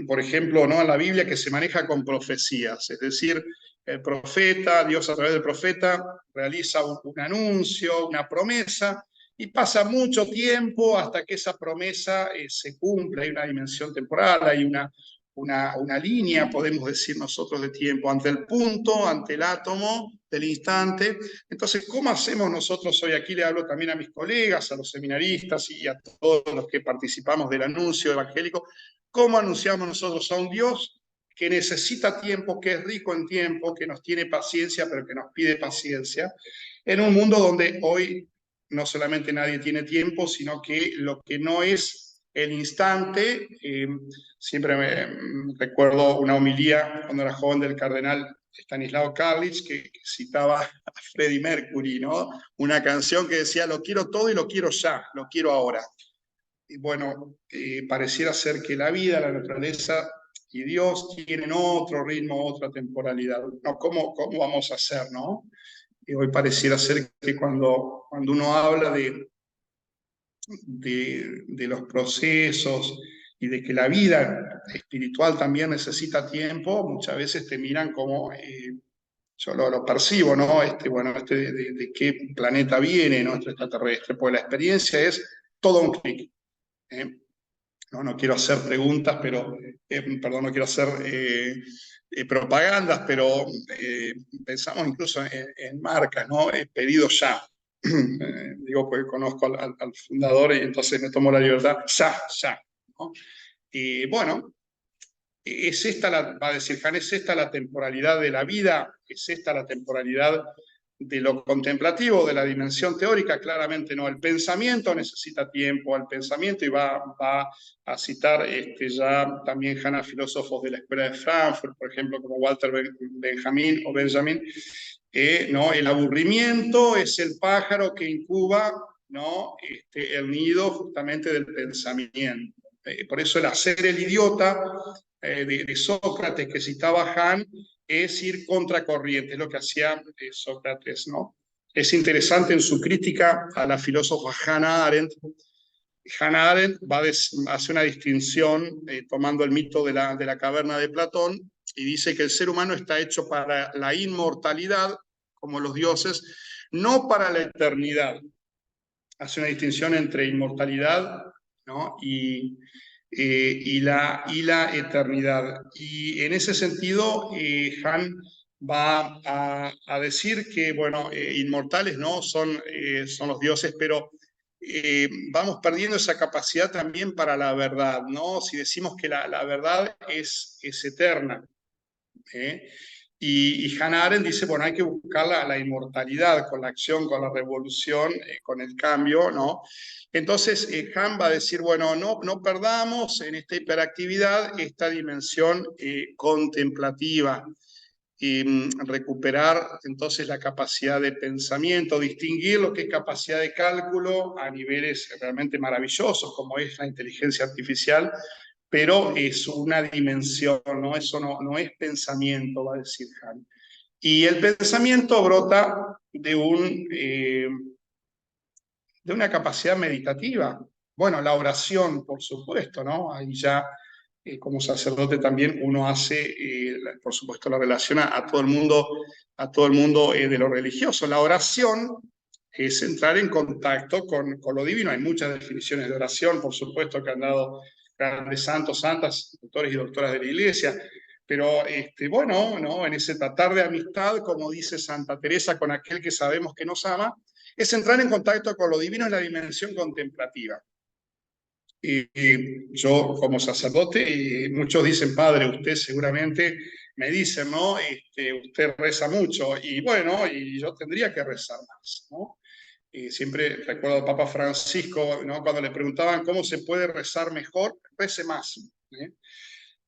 por ejemplo, ¿no? En la Biblia que se maneja con profecías, es decir, el profeta, Dios a través del profeta, realiza un anuncio, una promesa, y pasa mucho tiempo hasta que esa promesa se cumple. Hay una dimensión temporal, hay una línea, podemos decir nosotros, de tiempo, ante el punto, ante el átomo del instante. Entonces, ¿cómo hacemos nosotros hoy? Aquí le hablo también a mis colegas, a los seminaristas y a todos los que participamos del anuncio evangélico. ¿Cómo anunciamos nosotros a un Dios que necesita tiempo, que es rico en tiempo, que nos tiene paciencia, pero que nos pide paciencia, en un mundo donde hoy no solamente nadie tiene tiempo, sino que lo que no es el instante, siempre recuerdo una homilía cuando era joven del cardenal Stanislao Karlich, que citaba a Freddie Mercury, ¿no? Una canción que decía, lo quiero todo y lo quiero ya, lo quiero ahora. Y bueno, pareciera ser que la vida, la naturaleza, y Dios tienen otro ritmo, otra temporalidad. No, ¿cómo vamos a hacer, no? Y hoy pareciera ser que cuando uno habla de los procesos y de que la vida espiritual también necesita tiempo, muchas veces te miran como, yo lo percibo, ¿no? Bueno, de qué planeta viene nuestro extraterrestre, pues la experiencia es todo un clic. ¿Eh? No quiero hacer preguntas, pero, perdón, no quiero hacer propagandas, pero pensamos incluso en marcas, ¿no? Pedido ya. Digo, porque conozco al fundador y entonces me tomo la libertad, ya, ¿no? Y bueno, es esta va a decir Han, es esta la temporalidad de la vida, es esta la temporalidad de lo contemplativo, de la dimensión teórica, claramente no. El pensamiento necesita tiempo al pensamiento y va a citar ya también Han a filósofos de la Escuela de Frankfurt, por ejemplo, como Walter Benjamin o Benjamin. ¿No? El aburrimiento es el pájaro que incuba, ¿no? El nido justamente del pensamiento. Por eso el hacer el idiota de Sócrates que citaba Han es ir contracorriente, es lo que hacía Sócrates, ¿no? Es interesante en su crítica a la filósofa Hannah Arendt. Hannah Arendt hace una distinción tomando el mito de la caverna de Platón y dice que el ser humano está hecho para la inmortalidad, como los dioses, no para la eternidad. Hace una distinción entre inmortalidad, ¿no? y la eternidad. Y en ese sentido, Han va a decir que, bueno, inmortales no son los dioses, pero vamos perdiendo esa capacidad también para la verdad, ¿no? Si decimos que la verdad es eterna. Y Hannah Arendt dice, bueno, hay que buscar la inmortalidad con la acción, con la revolución, con el cambio, ¿no? Entonces, Han va a decir, bueno, no perdamos en esta hiperactividad esta dimensión contemplativa y recuperar entonces la capacidad de pensamiento, distinguir lo que es capacidad de cálculo a niveles realmente maravillosos, como es la inteligencia artificial, pero es una dimensión, ¿no? Eso no es pensamiento, va a decir Han. Y el pensamiento brota de una capacidad meditativa. Bueno, la oración, por supuesto, ¿no? Ahí ya, como sacerdote también uno hace, por supuesto, la relaciona a todo el mundo de lo religioso. La oración es entrar en contacto con lo divino. Hay muchas definiciones de oración, por supuesto, que han dado grandes santos, santas, doctores y doctoras de la Iglesia. Pero bueno, ¿no? En ese tratar de amistad, como dice Santa Teresa, con aquel que sabemos que nos ama, es entrar en contacto con lo divino en la dimensión contemplativa. Y yo como sacerdote, y muchos dicen, padre, usted seguramente me dice, ¿no? Usted reza mucho, y bueno, y yo tendría que rezar más, ¿no? Y siempre recuerdo al Papa Francisco, ¿no? Cuando le preguntaban cómo se puede rezar mejor, rece más.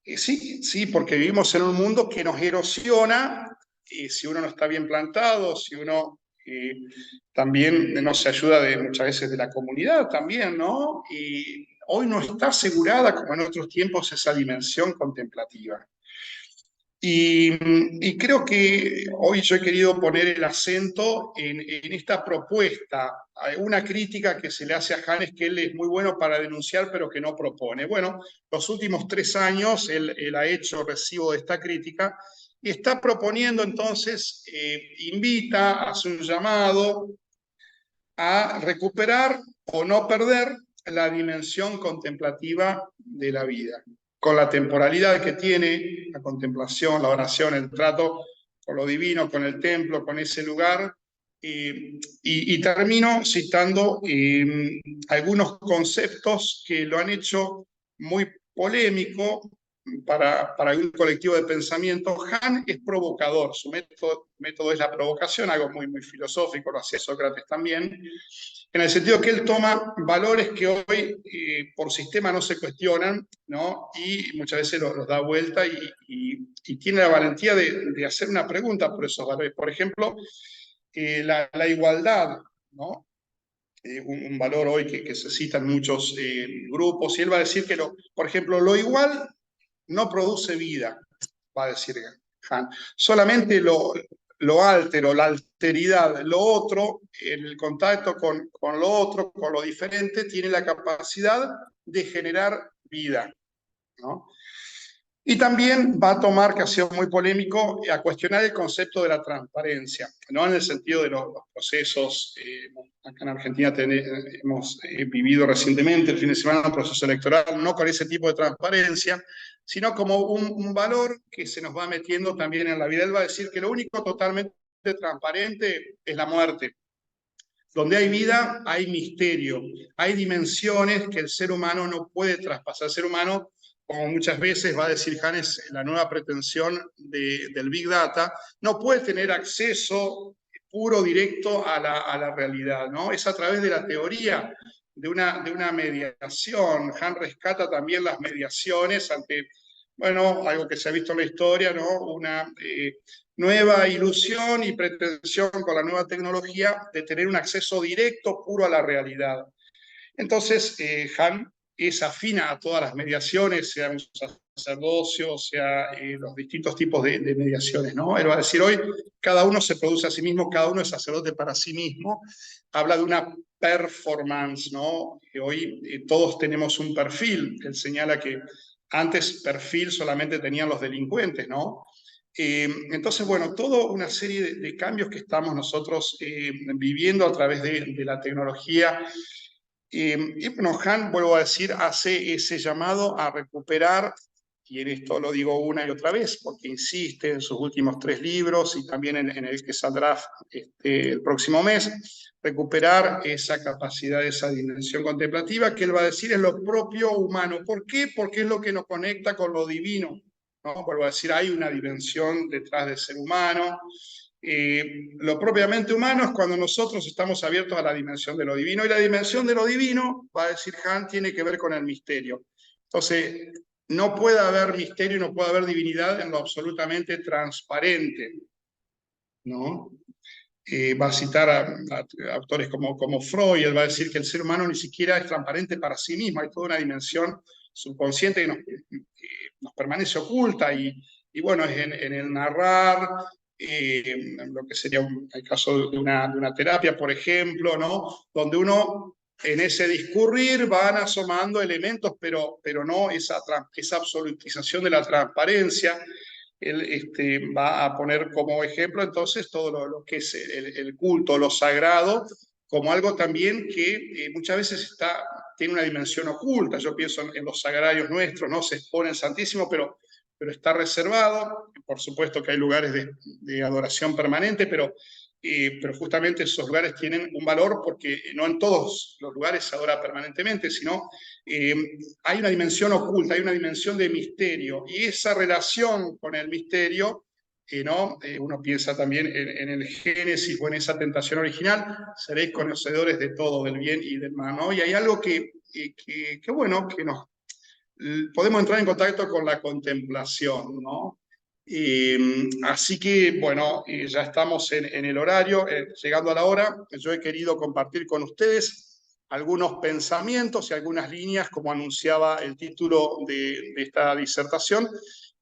Sí, porque vivimos en un mundo que nos erosiona, y si uno no está bien plantado, si uno también no se ayuda muchas veces de la comunidad también, ¿no? Y hoy no está asegurada, como en otros tiempos, esa dimensión contemplativa. Y creo que hoy yo he querido poner el acento en esta propuesta. Hay una crítica que se le hace a Han es que él es muy bueno para denunciar, pero que no propone. Bueno, los últimos 3 años él ha hecho recibo de esta crítica y está proponiendo entonces, invita, hace un llamado a recuperar o no perder la dimensión contemplativa de la vida, con la temporalidad que tiene la contemplación, la oración, el trato con lo divino, con el templo, con ese lugar. Y termino citando algunos conceptos que lo han hecho muy polémico para algún colectivo de pensamiento. Han es provocador, su método es la provocación, algo muy filosófico, lo hacía Sócrates también, en el sentido que él toma valores que hoy por sistema no se cuestionan, ¿no? Y muchas veces los da vuelta y tiene la valentía de hacer una pregunta por esos valores. Por ejemplo, la igualdad, ¿no? Un valor hoy que se cita en muchos grupos, y él va a decir que, por ejemplo, lo igual no produce vida, va a decir Han. Solamente lo altero, la alteridad, lo otro, el contacto con lo otro, con lo diferente, tiene la capacidad de generar vida, ¿no? Y también va a tomar, que ha sido muy polémico, a cuestionar el concepto de la transparencia, no en el sentido de los procesos. Acá en Argentina hemos vivido recientemente, el fin de semana, un proceso electoral, no con ese tipo de transparencia, sino como un valor que se nos va metiendo también en la vida. Él va a decir que lo único totalmente transparente es la muerte. Donde hay vida, hay misterio, hay dimensiones que el ser humano no puede traspasar. El ser humano, como muchas veces va a decir Hannes, la nueva pretensión del Big Data, no puede tener acceso puro, directo a la realidad, ¿no? Es a través de la teoría de una mediación. Han rescata también las mediaciones ante, bueno, algo que se ha visto en la historia, ¿no? Una nueva ilusión y pretensión con la nueva tecnología de tener un acceso directo, puro a la realidad. Entonces, Han es afina a todas las mediaciones, sea un sacerdocio, sea los distintos tipos de mediaciones, ¿no? Él va a decir hoy, cada uno se produce a sí mismo, cada uno es sacerdote para sí mismo. Habla de una performance, ¿no? Que hoy todos tenemos un perfil. Él señala que antes perfil solamente tenían los delincuentes, ¿no? Entonces, bueno, toda una serie de cambios que estamos nosotros viviendo a través de la tecnología. Y bueno, Han, vuelvo a decir, hace ese llamado a recuperar, y en esto lo digo una y otra vez, porque insiste en sus últimos 3 libros y también en el que saldrá el próximo mes, recuperar esa capacidad, esa dimensión contemplativa, que él va a decir es lo propio humano. ¿Por qué? Porque es lo que nos conecta con lo divino, ¿no? Vuelvo a decir, hay una dimensión detrás del ser humano. Lo propiamente humano es cuando nosotros estamos abiertos a la dimensión de lo divino, y la dimensión de lo divino, va a decir Han, tiene que ver con el misterio. Entonces, no puede haber misterio y no puede haber divinidad en lo absolutamente transparente, ¿no? Va a citar a autores como Freud. Él va a decir que el ser humano ni siquiera es transparente para sí mismo, hay toda una dimensión subconsciente que nos permanece oculta, y bueno, es en el narrar, lo que sería el caso de una terapia, por ejemplo, ¿no? Donde uno en ese discurrir van asomando elementos, pero no esa absolutización de la transparencia. Él va a poner como ejemplo entonces todo lo que es el culto, lo sagrado, como algo también que muchas veces tiene una dimensión oculta. Yo pienso en los sagrarios nuestros, ¿no? Se expone el Santísimo, pero está reservado. Por supuesto que hay lugares de adoración permanente, pero justamente esos lugares tienen un valor porque no en todos los lugares se adora permanentemente, sino hay una dimensión oculta, hay una dimensión de misterio, y esa relación con el misterio, ¿no? Uno piensa también en el Génesis o en esa tentación original: seréis conocedores de todo, del bien y del mal, ¿no? Y hay algo que bueno, que nos podemos entrar en contacto con la contemplación, ¿no? Así que, bueno, ya estamos en el horario, llegando a la hora. Yo he querido compartir con ustedes algunos pensamientos y algunas líneas, como anunciaba el título de esta disertación,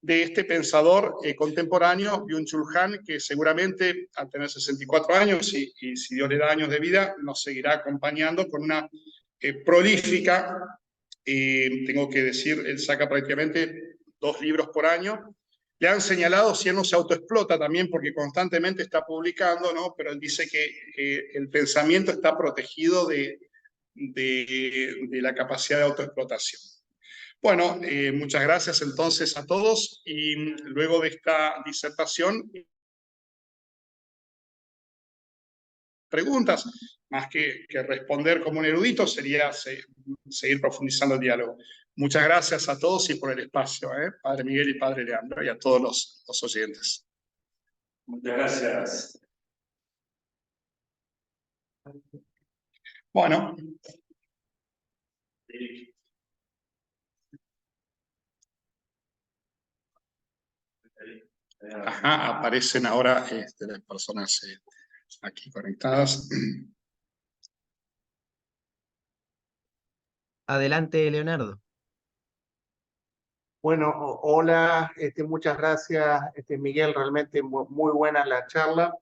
de este pensador contemporáneo, Byung-Chul Han, que seguramente al tener 64 años y si Dios le da años de vida, nos seguirá acompañando con una prolífica. Tengo que decir, él saca prácticamente 2 libros por año. Le han señalado si él no se autoexplota también, porque constantemente está publicando, ¿no? Pero él dice que el pensamiento está protegido de la capacidad de autoexplotación. Bueno, muchas gracias entonces a todos, y luego de esta disertación, preguntas, más que responder como un erudito, sería seguir profundizando el diálogo. Muchas gracias a todos y por el espacio, Padre Miguel y Padre Leandro, y a todos los oyentes. Muchas gracias. Bueno. Ajá, aparecen ahora las personas aquí conectadas. Adelante, Leonardo. Bueno, hola, muchas gracias, Miguel, realmente muy buena la charla.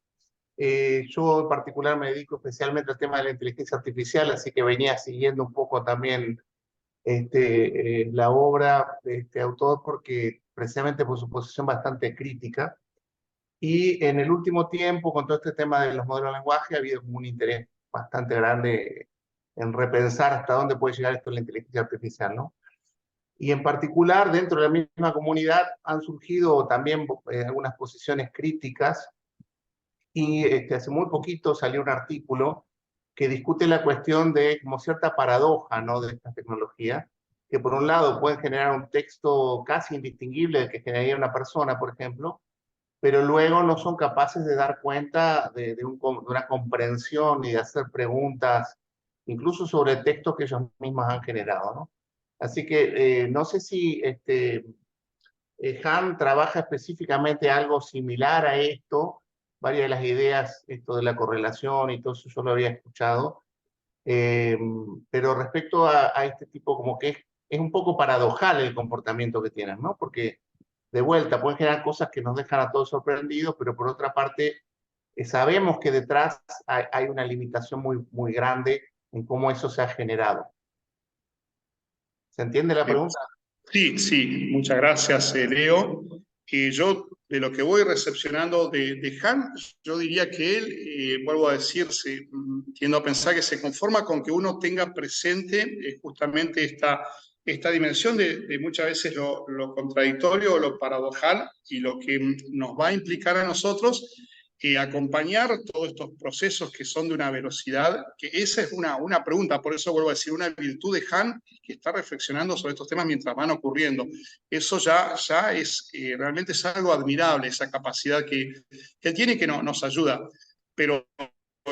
Yo en particular me dedico especialmente al tema de la inteligencia artificial, así que venía siguiendo un poco también la obra de este autor porque precisamente por su posición bastante crítica. Y en el último tiempo, con todo este tema de los modelos de lenguaje, ha habido como un interés bastante grande en repensar hasta dónde puede llegar esto de la inteligencia artificial, ¿no? Y en particular, dentro de la misma comunidad han surgido también algunas posiciones críticas y hace muy poquito salió un artículo que discute la cuestión de como cierta paradoja, ¿no?, de esta tecnología, que por un lado pueden generar un texto casi indistinguible del que generaría una persona, por ejemplo, pero luego no son capaces de dar cuenta de una comprensión y de hacer preguntas, incluso sobre textos que ellos mismos han generado, ¿no? Así que no sé si Han trabaja específicamente algo similar a esto, varias de las ideas, esto de la correlación y todo eso yo lo había escuchado, eh, pero respecto a este tipo, como que es un poco paradojal el comportamiento que tienen, ¿no? Porque de vuelta pueden generar cosas que nos dejan a todos sorprendidos, pero por otra parte sabemos que detrás hay una limitación muy grande en cómo eso se ha generado. ¿Se entiende la pregunta? Sí, sí, muchas gracias, Leo. Yo, de lo que voy recepcionando de Han, yo diría que él, vuelvo a decir, tiendo a pensar que se conforma con que uno tenga presente justamente esta dimensión de muchas veces lo contradictorio o lo paradojal y lo que nos va a implicar a nosotros acompañar todos estos procesos que son de una velocidad, que esa es una pregunta, por eso vuelvo a decir, una virtud de Han que está reflexionando sobre estos temas mientras van ocurriendo. Eso ya es realmente es algo admirable, esa capacidad que tiene y que nos ayuda. Pero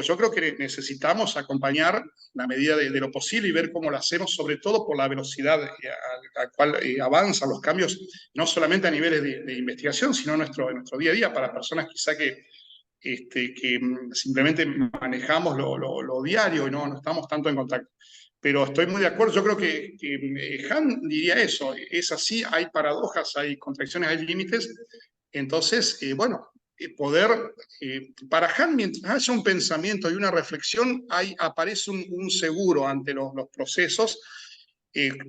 yo creo que necesitamos acompañar la medida de lo posible y ver cómo lo hacemos, sobre todo por la velocidad a la cual avanzan los cambios, no solamente a niveles de investigación, sino en nuestro día a día, para personas quizá que simplemente manejamos lo diario y no estamos tanto en contacto. Pero estoy muy de acuerdo, yo creo que Han diría eso, es así, hay paradojas, hay contradicciones, hay límites, entonces, bueno, para Han, mientras haya un pensamiento y una reflexión, aparece un seguro ante los procesos.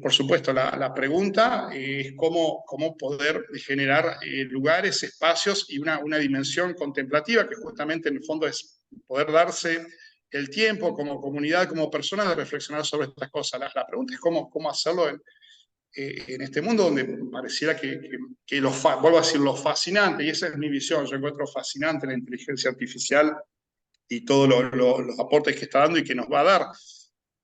Por supuesto, la pregunta es cómo poder generar lugares, espacios y una dimensión contemplativa que justamente en el fondo es poder darse el tiempo como comunidad, como personas de reflexionar sobre estas cosas. La pregunta es cómo hacerlo en este mundo donde pareciera que vuelvo a decir, lo fascinante, y esa es mi visión, yo encuentro fascinante la inteligencia artificial y todos los aportes que está dando y que nos va a dar.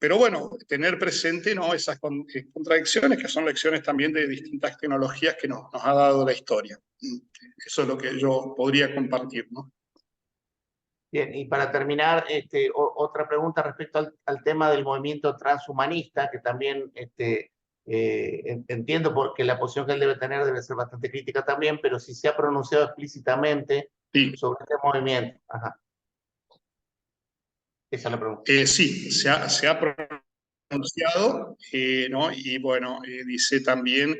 Pero bueno, tener presente, ¿no?, esas contradicciones que son lecciones también de distintas tecnologías que nos ha dado la historia. Eso es lo que yo podría compartir, ¿no? Bien, y para terminar, otra pregunta respecto al tema del movimiento transhumanista, que también entiendo porque la posición que él debe tener debe ser bastante crítica también, pero si se ha pronunciado explícitamente Sí. sobre este movimiento. Ajá. Esa es la pregunta. Sí, se ha pronunciado, ¿no? Y bueno, dice también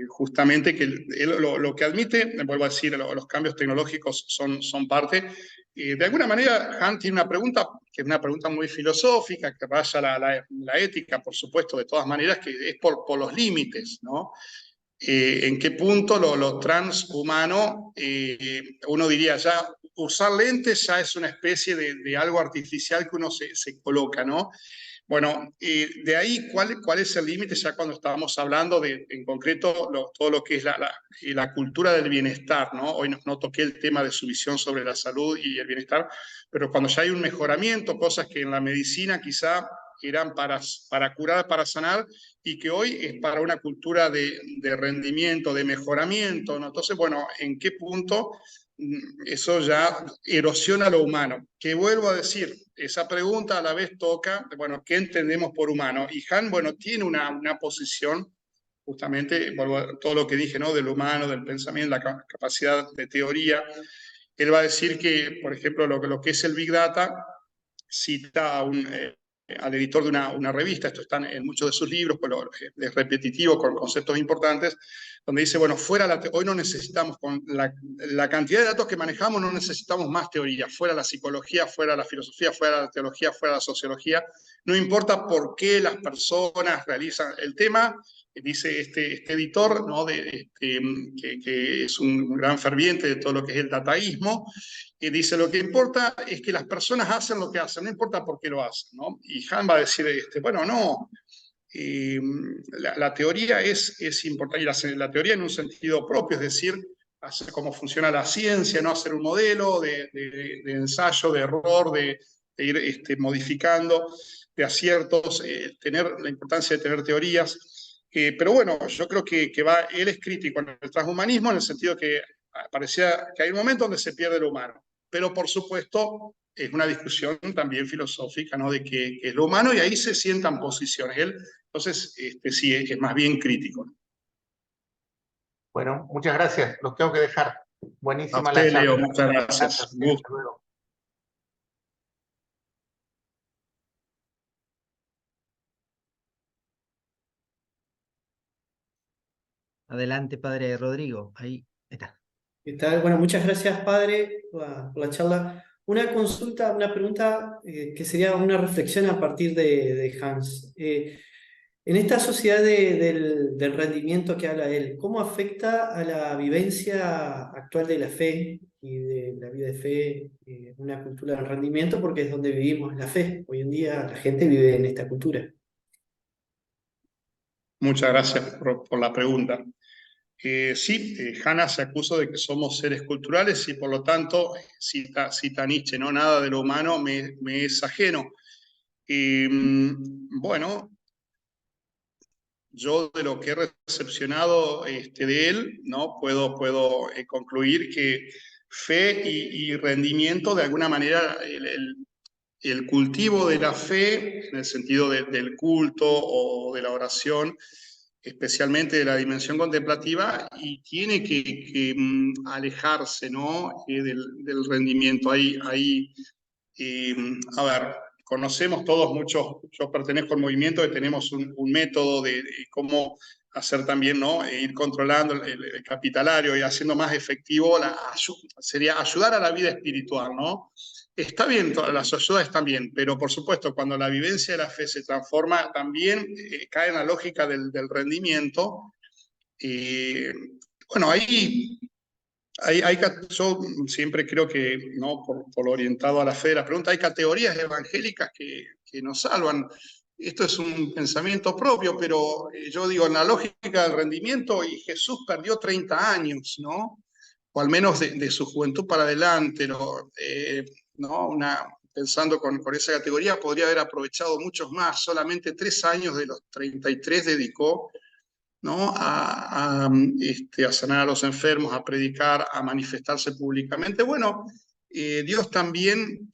justamente que él lo que admite, vuelvo a decir, los cambios tecnológicos son parte. De alguna manera, Han tiene una pregunta, que es una pregunta muy filosófica, que raya la ética, por supuesto, de todas maneras, que es por los límites, ¿no? En qué punto lo transhumano, uno diría ya, usar lentes ya es una especie de algo artificial que uno se coloca, ¿no? Bueno, de ahí, ¿cuál es el límite ya cuando estábamos hablando en concreto, todo lo que es la cultura del bienestar, ¿no? Hoy no toqué el tema de su visión sobre la salud y el bienestar, pero cuando ya hay un mejoramiento, cosas que en la medicina quizá eran para curar, para sanar, y que hoy es para una cultura de rendimiento, de mejoramiento, ¿no? Entonces, bueno, ¿en qué punto eso ya erosiona lo humano? Que vuelvo a decir, esa pregunta a la vez toca, bueno, ¿qué entendemos por humano? Y Han, bueno, tiene una posición, justamente, todo lo que dije, ¿no?, del humano, del pensamiento, la capacidad de teoría. Él va a decir que, por ejemplo, lo que es el Big Data, cita a un al editor de una revista, esto está en muchos de sus libros, pero es repetitivo con conceptos importantes, donde dice, bueno, hoy no necesitamos, con la cantidad de datos que manejamos, no necesitamos más teoría, fuera la psicología, fuera la filosofía, fuera la teología, fuera la sociología, no importa por qué las personas realizan el tema, dice este editor, ¿no? Que es un gran ferviente de todo lo que es el dataísmo, y dice, lo que importa es que las personas hacen lo que hacen, no importa por qué lo hacen, ¿no? Y Han va a decir, bueno, no, la teoría es importante, y la teoría en un sentido propio, es decir, hacer cómo funciona la ciencia, no hacer un modelo de ensayo, de error, de ir modificando, de aciertos, tener la importancia de tener teorías. Pero bueno, yo creo que él es crítico en el transhumanismo en el sentido que parecía que hay un momento donde se pierde lo humano. Pero por supuesto es una discusión también filosófica, ¿no? De qué es lo humano, y ahí se sientan posiciones. Él, entonces, sí, es más bien crítico. Bueno, muchas gracias. Los tengo que dejar. A Buenísima la usted, charla. Leo, muchas gracias. Hasta Gusto. luego. Adelante, padre Rodrigo. Ahí está. ¿Qué tal? Bueno, muchas gracias, padre, por la charla. Una consulta, una pregunta que sería una reflexión a partir de Hans. En esta sociedad del rendimiento que habla él, ¿cómo afecta a la vivencia actual de la fe y de la vida de fe, una cultura del rendimiento? Porque es donde vivimos la fe. Hoy en día la gente vive en esta cultura. Muchas gracias por la pregunta. Sí, Hanna se acusa de que somos seres culturales y por lo tanto, cita Nietzsche, ¿no? Nada de lo humano me es ajeno. Bueno, yo de lo que he recepcionado de él, ¿no? Puedo concluir que fe y rendimiento, de alguna manera, el cultivo de la fe, en el sentido del culto o de la oración, especialmente de la dimensión contemplativa, y tiene que alejarse, ¿no? Del rendimiento. A ver, conocemos todos muchos, yo pertenezco al movimiento que tenemos un método de cómo hacer también, ¿no? Ir controlando el capitalario y haciendo más efectivo, sería ayudar a la vida espiritual, ¿no? Está bien, todas las ayudas están bien, pero por supuesto, cuando la vivencia de la fe se transforma, también cae en la lógica del rendimiento. Bueno, yo siempre creo que, ¿no? por lo orientado a la fe de la pregunta, hay categorías evangélicas que nos salvan. Esto es un pensamiento propio, pero yo digo, en la lógica del rendimiento, y Jesús perdió 30 años, ¿no? O al menos de su juventud para adelante, ¿no? Pensando con esa categoría, podría haber aprovechado muchos más. Solamente 3 años de los 33 dedicó, ¿no? a sanar a los enfermos, a predicar, a manifestarse públicamente. Bueno, Dios también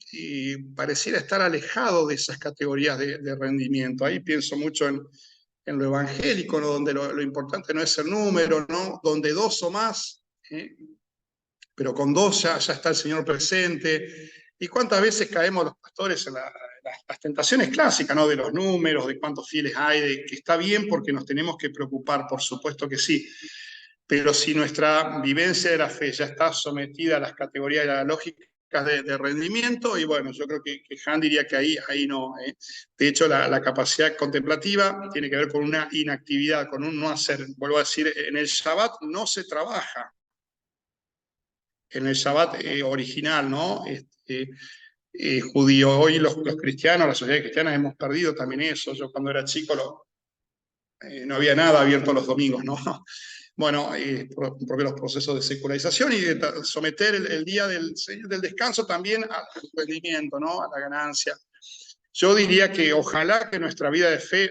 pareciera estar alejado de esas categorías de rendimiento. Ahí pienso mucho en lo evangélico, ¿no? Donde lo importante no es el número, ¿no? Donde 2 o más, pero con 2 ya está el Señor presente. ¿Y cuántas veces caemos los pastores en las tentaciones clásicas, ¿no? De los números, de cuántos fieles hay, de que está bien porque nos tenemos que preocupar, por supuesto que sí. Pero si nuestra vivencia de la fe ya está sometida a las categorías de la lógica de rendimiento, y bueno, yo creo que Han diría que ahí no. De hecho, la capacidad contemplativa tiene que ver con una inactividad, con un no hacer. Vuelvo a decir, en el Shabbat no se trabaja. En el Shabbat original, ¿no? Judío. Hoy los cristianos, las sociedades cristianas, hemos perdido también eso. Yo cuando era chico no había nada abierto los domingos, ¿no? Bueno, porque los procesos de secularización y de someter el día del descanso también al rendimiento, ¿no? A la ganancia. Yo diría que ojalá que nuestra vida de fe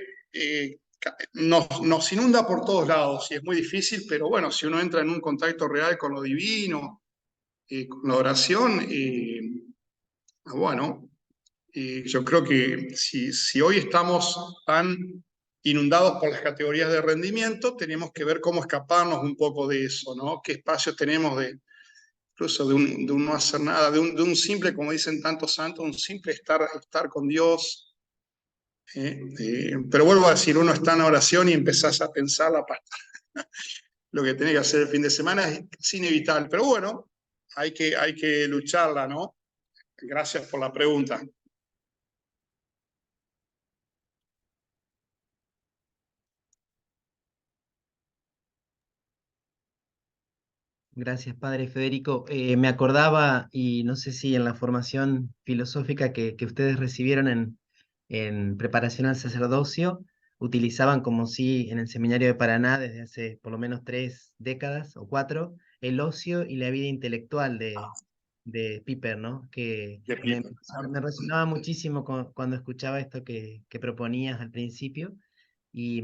nos inunda por todos lados, y es muy difícil, pero bueno, si uno entra en un contacto real con lo divino, con la oración, bueno, yo creo que si hoy estamos tan inundados por las categorías de rendimiento, tenemos que ver cómo escaparnos un poco de eso, ¿no? ¿Qué espacios tenemos incluso de un no hacer nada, de un simple, como dicen tantos santos, un simple estar con Dios, Pero vuelvo a decir, uno está en oración y empezás a pensar lo que tenés que hacer el fin de semana, es inevitable. Pero bueno, hay que lucharla, ¿no? Gracias por la pregunta. Gracias, padre Federico. Me acordaba, y no sé si en la formación filosófica que ustedes recibieron en preparación al sacerdocio, utilizaban como si en el seminario de Paraná, desde hace por lo menos 3 décadas o 4, el ocio y la vida intelectual de Piper, ¿no? Que De me, Piper. me resonaba muchísimo cuando escuchaba esto que proponías al principio. Y,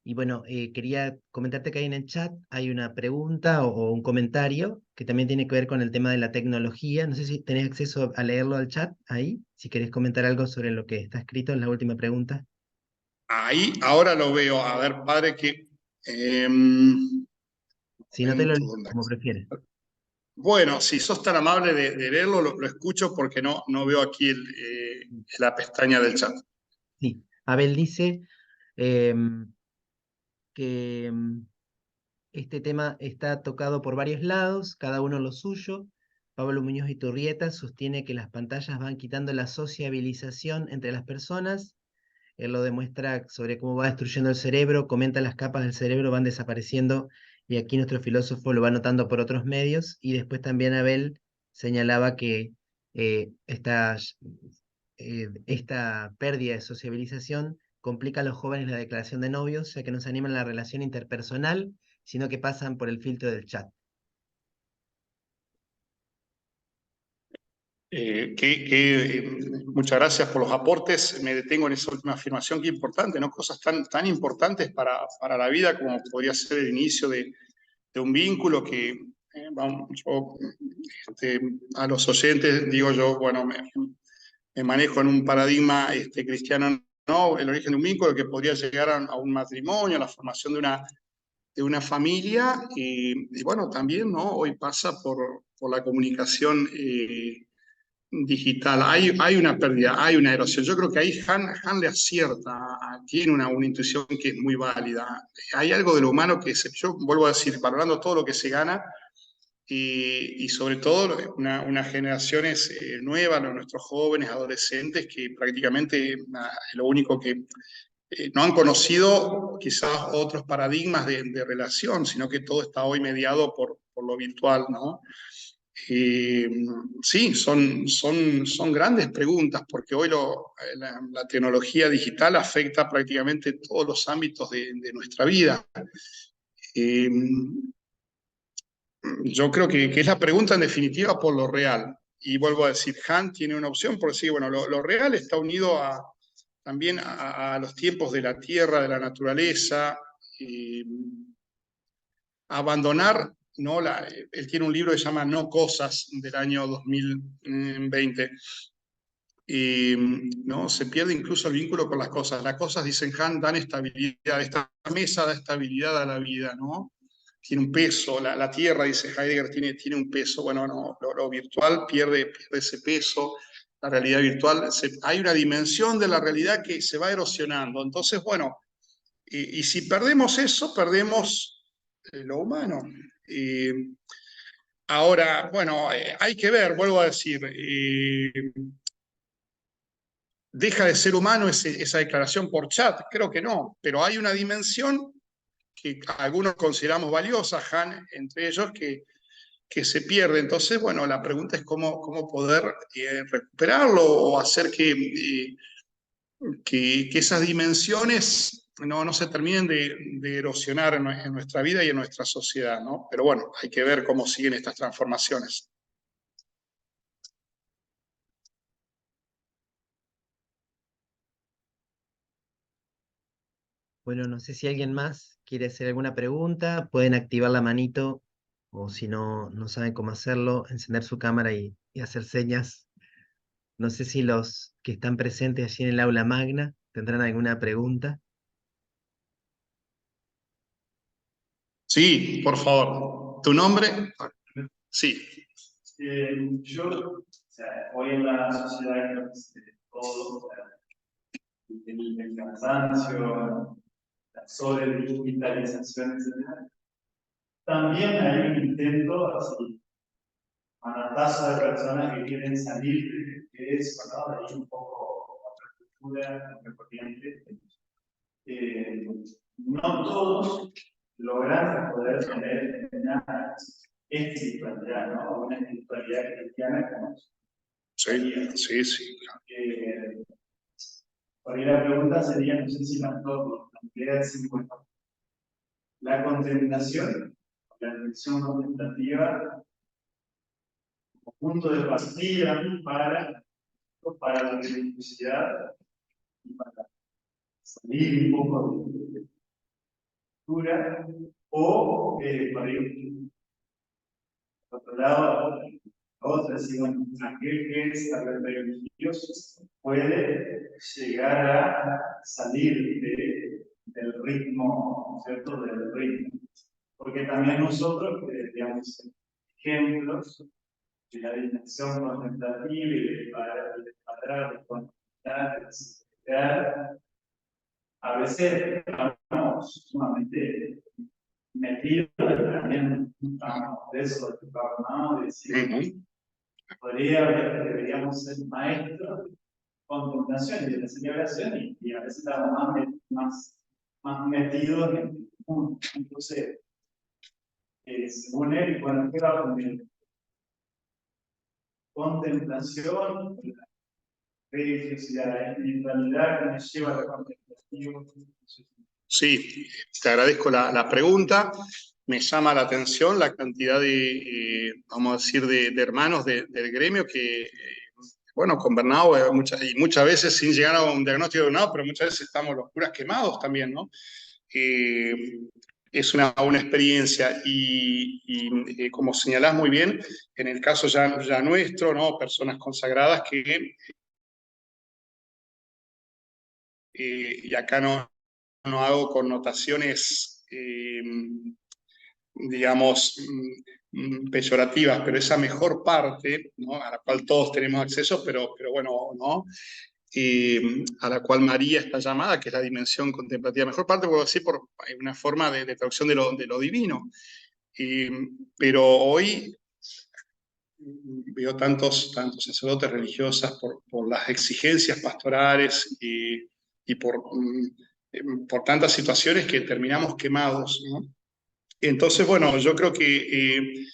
y bueno, quería comentarte que ahí en el chat hay una pregunta o un comentario que también tiene que ver con el tema de la tecnología. No sé si tenés acceso a leerlo al chat ahí, si querés comentar algo sobre lo que está escrito en la última pregunta. Ahí, ahora lo veo. A ver, padre, que... Si no te lo leo, ¿dónde? como prefieres. Bueno, si sos tan amable de leerlo, lo escucho porque no veo aquí la pestaña del chat. Sí, Abel dice em, que este tema está tocado por varios lados, cada uno lo suyo. Pablo Muñoz Iturrieta sostiene que las pantallas van quitando la sociabilización entre las personas. Él lo demuestra sobre cómo va destruyendo el cerebro, comenta las capas del cerebro van desapareciendo y aquí nuestro filósofo lo va notando por otros medios. Y después también Abel señalaba que esta pérdida de sociabilización complica a los jóvenes la declaración de novios, ya que no se animan a la relación interpersonal, sino que pasan por el filtro del chat. Muchas gracias por los aportes. Me detengo en esa última afirmación, que importante, ¿no? Cosas tan importantes para la vida como podría ser el inicio de un vínculo que, yo, a los oyentes digo yo, bueno, me manejo en un paradigma cristiano, ¿no? El origen de un vínculo que podría llegar a un matrimonio, a la formación de una familia, y bueno, también, ¿no? Hoy pasa por la comunicación digital. Hay una pérdida, hay una erosión. Yo creo que ahí Han le acierta, tiene una intuición que es muy válida. Hay algo de lo humano que yo vuelvo a decir, valorando todo lo que se gana, y sobre todo unas generaciones nuevas, nuestros jóvenes, adolescentes, que prácticamente lo único que no han conocido quizás otros paradigmas de relación, sino que todo está hoy mediado por lo virtual, ¿no? Sí, son grandes preguntas, porque hoy la tecnología digital afecta prácticamente todos los ámbitos de nuestra vida. Eh, yo creo que es la pregunta en definitiva por lo real. Y vuelvo a decir, Han tiene una opción por decir, bueno, lo real está unido también a los tiempos de la tierra, de la naturaleza, abandonar, ¿no? Él tiene un libro que se llama No Cosas, del año 2020, y ¿no? Se pierde incluso el vínculo con las cosas. Las cosas, dicen Han, dan estabilidad, esta mesa da estabilidad a la vida, ¿no? Tiene un peso, la tierra, dice Heidegger, tiene un peso. Bueno, no, lo virtual pierde ese peso, la realidad virtual, hay una dimensión de la realidad que se va erosionando. Entonces, bueno, y si perdemos eso, perdemos lo humano. Ahora, bueno, hay que ver, vuelvo a decir, ¿deja de ser humano esa declaración por chat? Creo que no, pero hay una dimensión que algunos consideramos valiosa, Han, entre ellos, que se pierde. Entonces, bueno, la pregunta es cómo poder recuperarlo o hacer que esas dimensiones no se terminen de erosionar en nuestra vida y en nuestra sociedad, ¿no? Pero bueno, hay que ver cómo siguen estas transformaciones. Bueno, no sé si alguien más quiere hacer alguna pregunta, pueden activar la manito o si no saben cómo hacerlo, encender su cámara y hacer señas. No sé si los que están presentes allí en el aula magna tendrán alguna pregunta. Sí, por favor. ¿Tu nombre? Sí. Yo, o sea, hoy en la sociedad creo que todo, o sea, el cansancio, la sobredigitalización, etc. También hay un intento así, manotazo de personas que quieren salir de eso, ¿no? De ahí un poco otra cultura, otra corriente. No todos logran poder tener una espiritualidad, ¿no? Una espiritualidad cristiana como Sí. Por ahí la pregunta sería, no sé si la idea es la contemplación, la reflexión contemplativa, como punto de partida para la religiosidad y para salir un poco de cultura, o por ir por otro lado, otra, aquel que es religioso puede llegar a salir del ritmo, ¿cierto? Del ritmo. Porque también nosotros, digamos, ejemplos de la dimensión contemplativa y de parar, de contemplar, de crear, a veces estamos sumamente metidos también de eso, ¿no? Decir, deberíamos ser maestros de contemplación y de la celebración, y a veces estamos más metidos en el mundo. Entonces, según él, bueno, ¿qué va con el contemplación, la religiosidad, la espiritualidad que nos lleva a la contemplación? Sí, te agradezco la pregunta. Me llama la atención la cantidad de, vamos a decir, de hermanos del gremio que, bueno, con Bernardo muchas veces sin llegar a un diagnóstico de Bernardo, pero muchas veces estamos los curas quemados también, ¿no? Es una experiencia y como señalás muy bien, en el caso ya nuestro, ¿no? Personas consagradas que, y acá no hago connotaciones, digamos, peyorativas, pero esa mejor parte, ¿no? A la cual todos tenemos acceso, pero bueno, ¿no? A la cual María está llamada, que es la dimensión contemplativa. Mejor parte, puedo decir, por una forma de traducción de lo divino. Pero hoy veo tantos sacerdotes religiosas por las exigencias pastorales y por tantas situaciones que terminamos quemados, ¿no? Entonces, bueno, yo creo que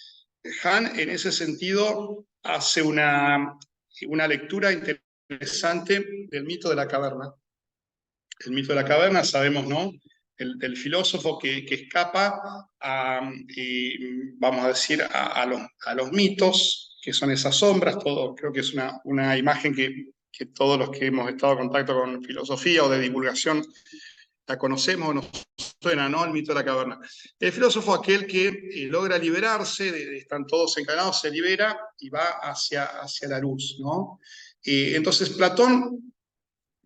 Han en ese sentido hace una lectura interesante del mito de la caverna. El mito de la caverna, sabemos, ¿no? El filósofo que escapa vamos a decir, a los mitos, que son esas sombras. Todo, creo que es una imagen que todos los que hemos estado en contacto con filosofía o de divulgación la conocemos, nos suena, ¿no? El mito de la caverna. El filósofo, aquel que logra liberarse, están todos encadenados, se libera y va hacia la luz, ¿no? Entonces Platón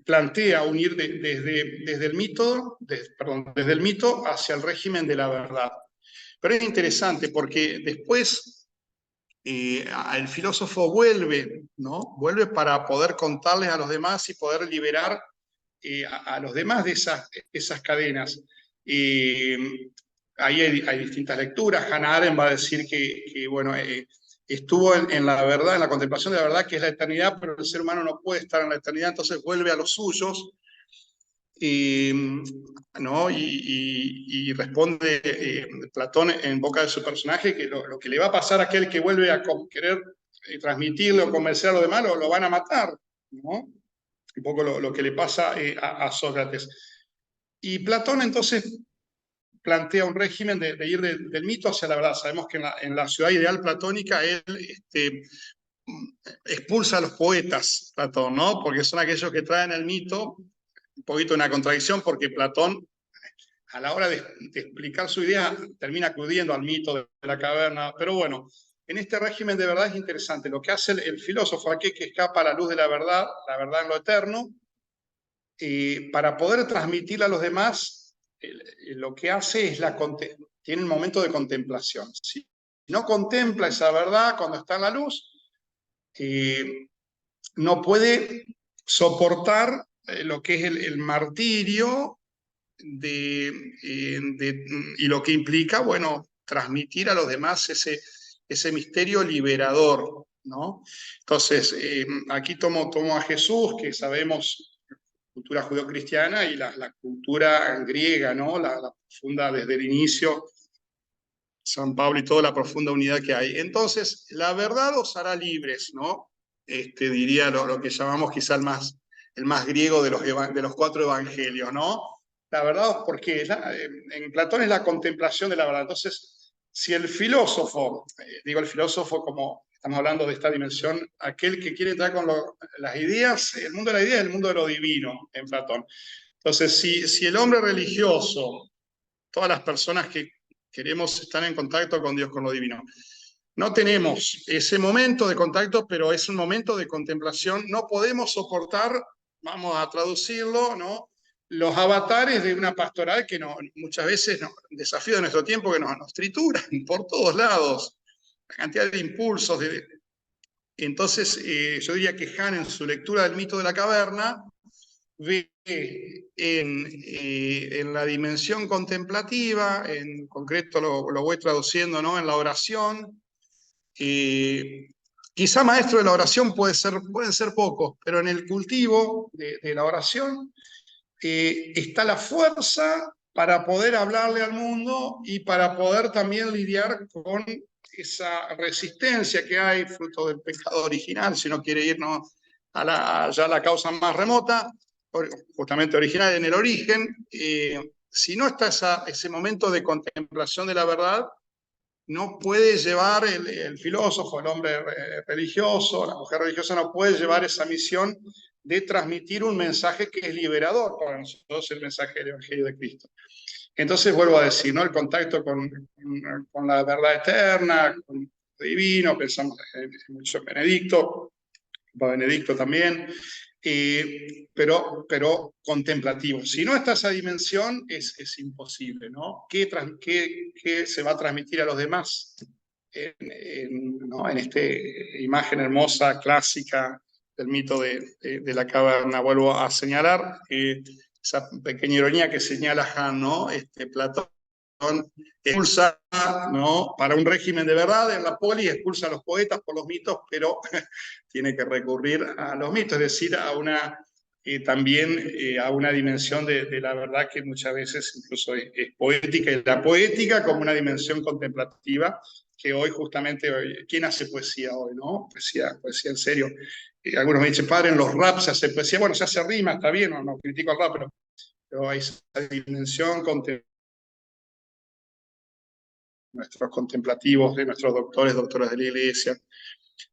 plantea unir desde el mito hacia el régimen de la verdad. Pero es interesante porque después el filósofo vuelve, ¿no? Vuelve para poder contarles a los demás y poder liberar a los demás de esas cadenas. Ahí hay distintas lecturas. Hannah Arendt va a decir que bueno, estuvo en la verdad, en la contemplación de la verdad, que es la eternidad, pero el ser humano no puede estar en la eternidad, entonces vuelve a los suyos, ¿no? Y responde Platón en boca de su personaje que lo que le va a pasar a aquel que vuelve a querer transmitirle o convencer a los demás, lo van a matar, ¿no? Un poco lo que le pasa a Sócrates. Y Platón entonces plantea un régimen de ir del mito hacia la verdad. Sabemos que en la ciudad ideal platónica él expulsa a los poetas, Platón, ¿no? Porque son aquellos que traen el mito, un poquito una contradicción, porque Platón, a la hora de explicar su idea, termina acudiendo al mito de la caverna. Pero bueno, en este régimen de verdad es interesante. Lo que hace el filósofo aquí, que escapa a la luz de la verdad en lo eterno, para poder transmitirla a los demás, lo que hace es tiene un momento de contemplación. Si no contempla esa verdad cuando está en la luz, no puede soportar lo que es el martirio y lo que implica, bueno, transmitir a los demás ese misterio liberador, ¿no? Entonces, aquí tomo a Jesús, que sabemos, cultura judeocristiana, y la cultura griega, ¿no? La profunda, desde el inicio, San Pablo y toda la profunda unidad que hay. Entonces, la verdad os hará libres, ¿no? Diría lo que llamamos quizá el más griego de los 4 evangelios, ¿no? La verdad, porque en Platón es la contemplación de la verdad. Entonces, si el filósofo, digo el filósofo como estamos hablando de esta dimensión, aquel que quiere entrar con las ideas, el mundo de la idea es el mundo de lo divino en Platón. Entonces, si el hombre religioso, todas las personas que queremos estar en contacto con Dios, con lo divino, no tenemos ese momento de contacto, pero es un momento de contemplación, no podemos soportar, vamos a traducirlo, ¿no? Los avatares de una pastoral que muchas veces, desafío de nuestro tiempo, que nos trituran por todos lados, la cantidad de impulsos. Entonces, yo diría que Han, en su lectura del mito de la caverna, ve en la dimensión contemplativa, en concreto lo voy traduciendo, ¿no? En la oración. Quizá maestro de la oración pueden ser pocos, pero en el cultivo de la oración está la fuerza para poder hablarle al mundo y para poder también lidiar con esa resistencia que hay, fruto del pecado original, si uno quiere irnos ya a la causa más remota, justamente original en el origen. Si no está ese momento de contemplación de la verdad, no puede llevar el filósofo, el hombre religioso, la mujer religiosa no puede llevar esa misión de transmitir un mensaje que es liberador para nosotros, el mensaje del Evangelio de Cristo. Entonces vuelvo a decir, ¿no? El contacto con la verdad eterna, con lo divino, pensamos mucho en Benedicto, Benedicto también, pero contemplativo. Si no está esa dimensión, es imposible, ¿no? ¿Qué se va a transmitir a los demás en esta imagen hermosa, clásica del mito de la caverna? Vuelvo a señalar esa pequeña ironía que señala Han, ¿no? Platón expulsa, ¿no? Para un régimen de verdad en la polis, expulsa a los poetas por los mitos, pero tiene que recurrir a los mitos, es decir, también a una dimensión de la verdad que muchas veces incluso es poética, y la poética como una dimensión contemplativa, que hoy justamente, ¿quién hace poesía hoy, no? Poesía en serio. Algunos me dicen, padre, en los raps se hace poesía. Bueno, se hace rima, está bien, no critico el rap, pero hay esa dimensión contemplativa. Nuestros contemplativos, de nuestros doctoras de la Iglesia.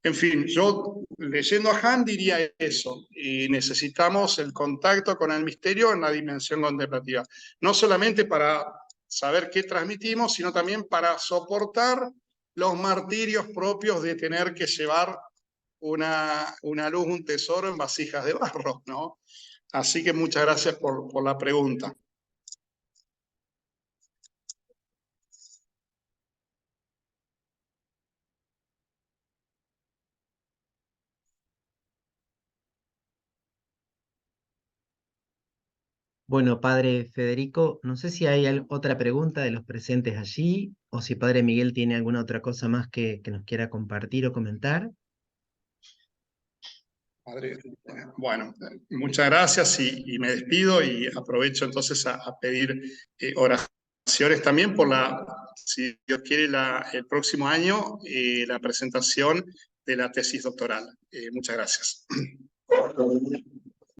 En fin, yo leyendo a Han diría eso, y necesitamos el contacto con el misterio en la dimensión contemplativa, no solamente para saber qué transmitimos, sino también para soportar los martirios propios de tener que llevar una luz, un tesoro en vasijas de barro, ¿no? Así que muchas gracias por la pregunta. Bueno, padre Federico, no sé si hay otra pregunta de los presentes allí, o si padre Miguel tiene alguna otra cosa más que nos quiera compartir o comentar. Padre, bueno, muchas gracias y me despido, y aprovecho entonces a pedir oraciones también por si Dios quiere, el próximo año, la presentación de la tesis doctoral. Muchas gracias.